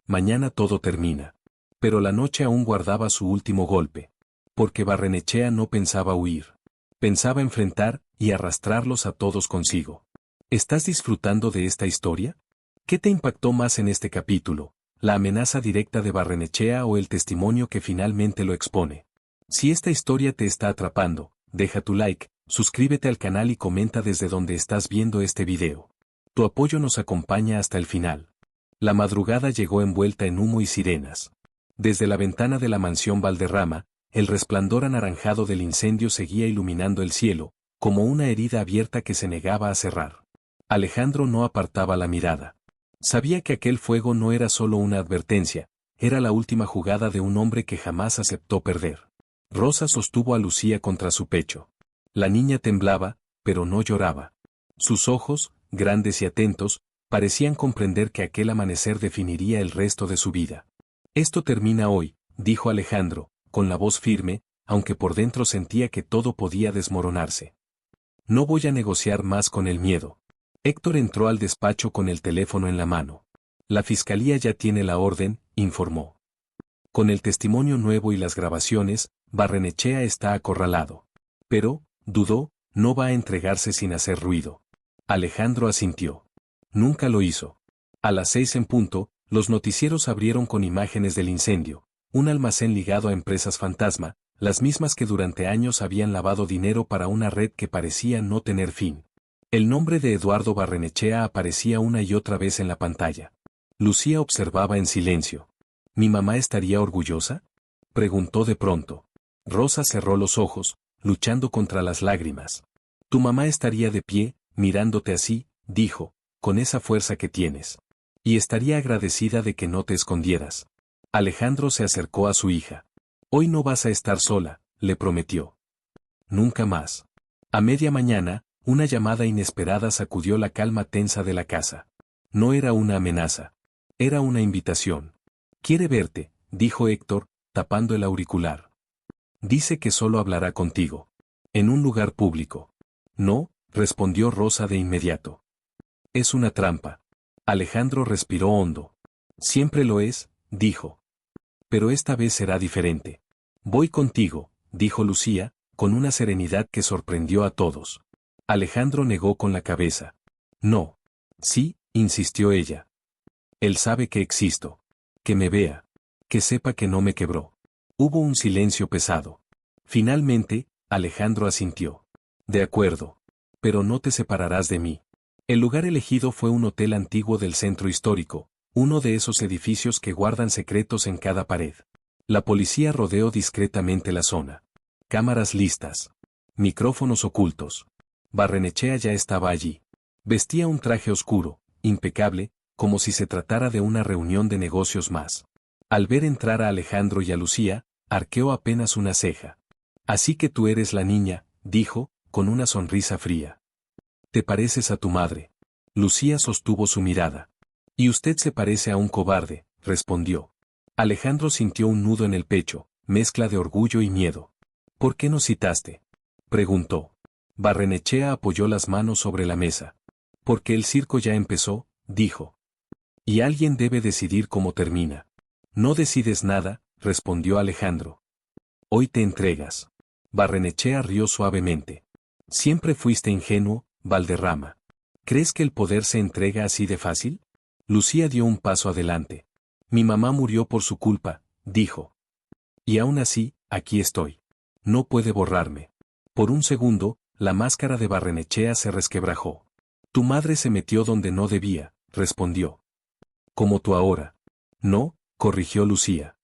Mañana todo termina. Pero la noche aún guardaba su último golpe. Porque Barrenechea no pensaba huir. Pensaba enfrentar y arrastrarlos a todos consigo. ¿Estás disfrutando de esta historia? ¿Qué te impactó más en este capítulo? ¿La amenaza directa de Barrenechea o el testimonio que finalmente lo expone? Si esta historia te está atrapando, deja tu like, suscríbete al canal y comenta desde donde estás viendo este video. Tu apoyo nos acompaña hasta el final. La madrugada llegó envuelta en humo y sirenas. Desde la ventana de la mansión Valderrama, el resplandor anaranjado del incendio seguía iluminando el cielo, como una herida abierta que se negaba a cerrar. Alejandro no apartaba la mirada. Sabía que aquel fuego no era solo una advertencia, era la última jugada de un hombre que jamás aceptó perder. Rosa sostuvo a Lucía contra su pecho. La niña temblaba, pero no lloraba. Sus ojos, grandes y atentos, parecían comprender que aquel amanecer definiría el resto de su vida. Esto termina hoy, dijo Alejandro, con la voz firme, aunque por dentro sentía que todo podía desmoronarse. No voy a negociar más con el miedo. Héctor entró al despacho con el teléfono en la mano. La fiscalía ya tiene la orden, informó. Con el testimonio nuevo y las grabaciones, Barrenechea está acorralado. Pero, dudó, no va a entregarse sin hacer ruido. Alejandro asintió. Nunca lo hizo. A las 6 en punto, Los noticieros abrieron con imágenes del incendio, un almacén ligado a empresas fantasma, las mismas que durante años habían lavado dinero para una red que parecía no tener fin. El nombre de Eduardo Barrenechea aparecía una y otra vez en la pantalla. Lucía observaba en silencio. ¿Mi mamá estaría orgullosa?, preguntó de pronto. Rosa cerró los ojos, luchando contra las lágrimas. Tu mamá estaría de pie, mirándote así, dijo, con esa fuerza que tienes. Y estaría agradecida de que no te escondieras. Alejandro se acercó a su hija. Hoy no vas a estar sola, le prometió. Nunca más. A media mañana, una llamada inesperada sacudió la calma tensa de la casa. No era una amenaza. Era una invitación. Quiere verte, dijo Héctor, tapando el auricular. Dice que solo hablará contigo. En un lugar público. No, respondió Rosa de inmediato. Es una trampa. Alejandro respiró hondo. Siempre lo es, dijo. Pero esta vez será diferente. Voy contigo, dijo Lucía, con una serenidad que sorprendió a todos. Alejandro negó con la cabeza. No. Sí, insistió ella. Él sabe que existo. Que me vea. Que sepa que no me quebró. Hubo un silencio pesado. Finalmente, Alejandro asintió. De acuerdo. Pero no te separarás de mí. El lugar elegido fue un hotel antiguo del centro histórico, uno de esos edificios que guardan secretos en cada pared. La policía rodeó discretamente la zona. Cámaras listas. Micrófonos ocultos. Barrenechea ya estaba allí. Vestía un traje oscuro, impecable, como si se tratara de una reunión de negocios más. Al ver entrar a Alejandro y a Lucía, arqueó apenas una ceja. Así que tú eres la niña, dijo, con una sonrisa fría. Te pareces a tu madre. Lucía sostuvo su mirada. Y usted se parece a un cobarde, respondió. Alejandro sintió un nudo en el pecho, mezcla de orgullo y miedo. ¿Por qué nos citaste?, preguntó. Barrenechea apoyó las manos sobre la mesa. Porque el circo ya empezó, dijo. Y alguien debe decidir cómo termina. No decides nada, respondió Alejandro. Hoy te entregas. Barrenechea rió suavemente. Siempre fuiste ingenuo, Valderrama. ¿Crees que el poder se entrega así de fácil? Lucía dio un paso adelante. Mi mamá murió por su culpa, dijo. Y aún así, aquí estoy. No puede borrarme. Por un segundo, la máscara de Barrenechea se resquebrajó. Tu madre se metió donde no debía, respondió. Como tú ahora. No, corrigió Lucía.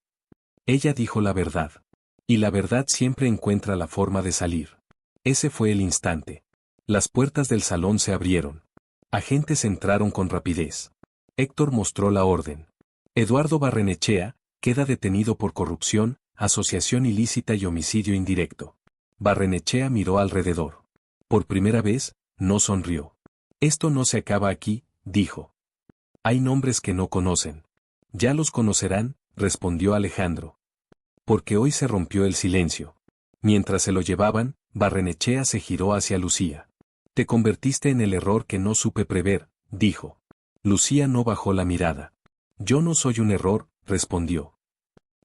Ella dijo la verdad. Y la verdad siempre encuentra la forma de salir. Ese fue el instante. Las puertas del salón se abrieron. Agentes entraron con rapidez. Héctor mostró la orden. Eduardo Barrenechea queda detenido por corrupción, asociación ilícita y homicidio indirecto. Barrenechea miró alrededor. Por primera vez, no sonrió. Esto no se acaba aquí, dijo. Hay nombres que no conocen. Ya los conocerán, respondió Alejandro. Porque hoy se rompió el silencio. Mientras se lo llevaban, Barrenechea se giró hacia Lucía. Te convertiste en el error que no supe prever, dijo. Lucía no bajó la mirada. Yo no soy un error, respondió.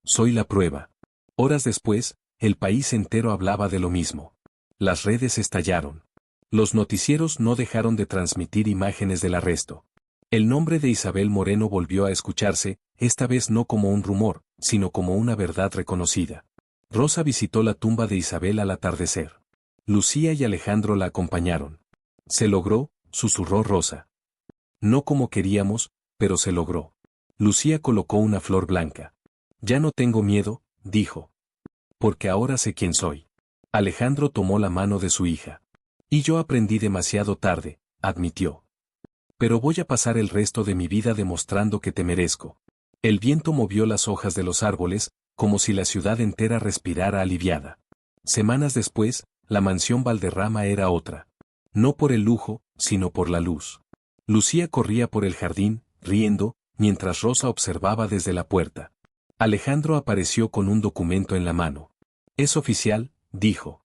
Soy la prueba. Horas después, el país entero hablaba de lo mismo. Las redes estallaron. Los noticieros no dejaron de transmitir imágenes del arresto. El nombre de Isabel Moreno volvió a escucharse, esta vez no como un rumor, sino como una verdad reconocida. Rosa visitó la tumba de Isabel al atardecer. Lucía y Alejandro la acompañaron. Se logró, susurró Rosa. No como queríamos, pero se logró. Lucía colocó una flor blanca. Ya no tengo miedo, dijo. Porque ahora sé quién soy. Alejandro tomó la mano de su hija. Y yo aprendí demasiado tarde, admitió. Pero voy a pasar el resto de mi vida demostrando que te merezco. El viento movió las hojas de los árboles, como si la ciudad entera respirara aliviada. Semanas después, la mansión Valderrama era otra. No por el lujo, sino por la luz. Lucía corría por el jardín, riendo, mientras Rosa observaba desde la puerta. Alejandro apareció con un documento en la mano. Es oficial, dijo.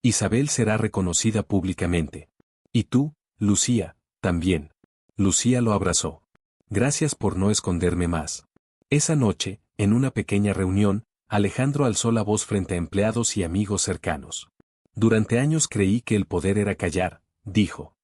Isabel será reconocida públicamente. Y tú, Lucía, también. Lucía lo abrazó. Gracias por no esconderme más. Esa noche, en una pequeña reunión, Alejandro alzó la voz frente a empleados y amigos cercanos. Durante años creí que el poder era callar, dijo.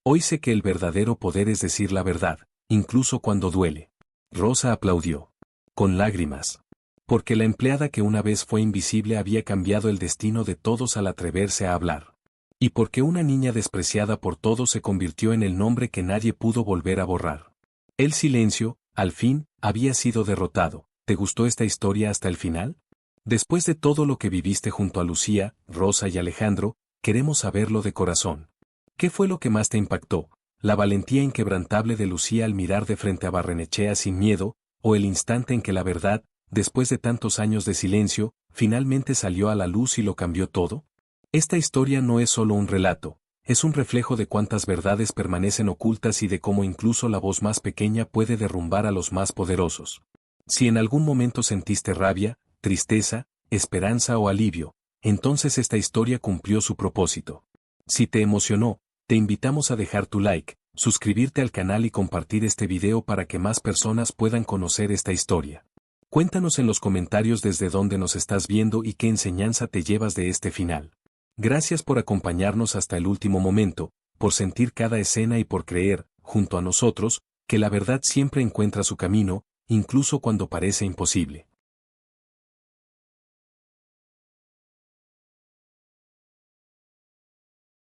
Hoy sé que el verdadero poder es decir la verdad, incluso cuando duele. Rosa aplaudió. Con lágrimas. Porque la empleada que una vez fue invisible había cambiado el destino de todos al atreverse a hablar. Y porque una niña despreciada por todos se convirtió en el nombre que nadie pudo volver a borrar. El silencio, al fin, había sido derrotado. ¿Te gustó esta historia hasta el final? Después de todo lo que viviste junto a Lucía, Rosa y Alejandro, queremos saberlo de corazón. ¿Qué fue lo que más te impactó? ¿La valentía inquebrantable de Lucía al mirar de frente a Barrenechea sin miedo, o el instante en que la verdad, después de tantos años de silencio, finalmente salió a la luz y lo cambió todo? Esta historia no es solo un relato, es un reflejo de cuántas verdades permanecen ocultas y de cómo incluso la voz más pequeña puede derrumbar a los más poderosos. Si en algún momento sentiste rabia, tristeza, esperanza o alivio, entonces esta historia cumplió su propósito. Si te emocionó, te invitamos a dejar tu like, suscribirte al canal y compartir este video para que más personas puedan conocer esta historia. Cuéntanos en los comentarios desde dónde nos estás viendo y qué enseñanza te llevas de este final. Gracias por acompañarnos hasta el último momento, por sentir cada escena y por creer, junto a nosotros, que la verdad siempre encuentra su camino, incluso cuando parece imposible.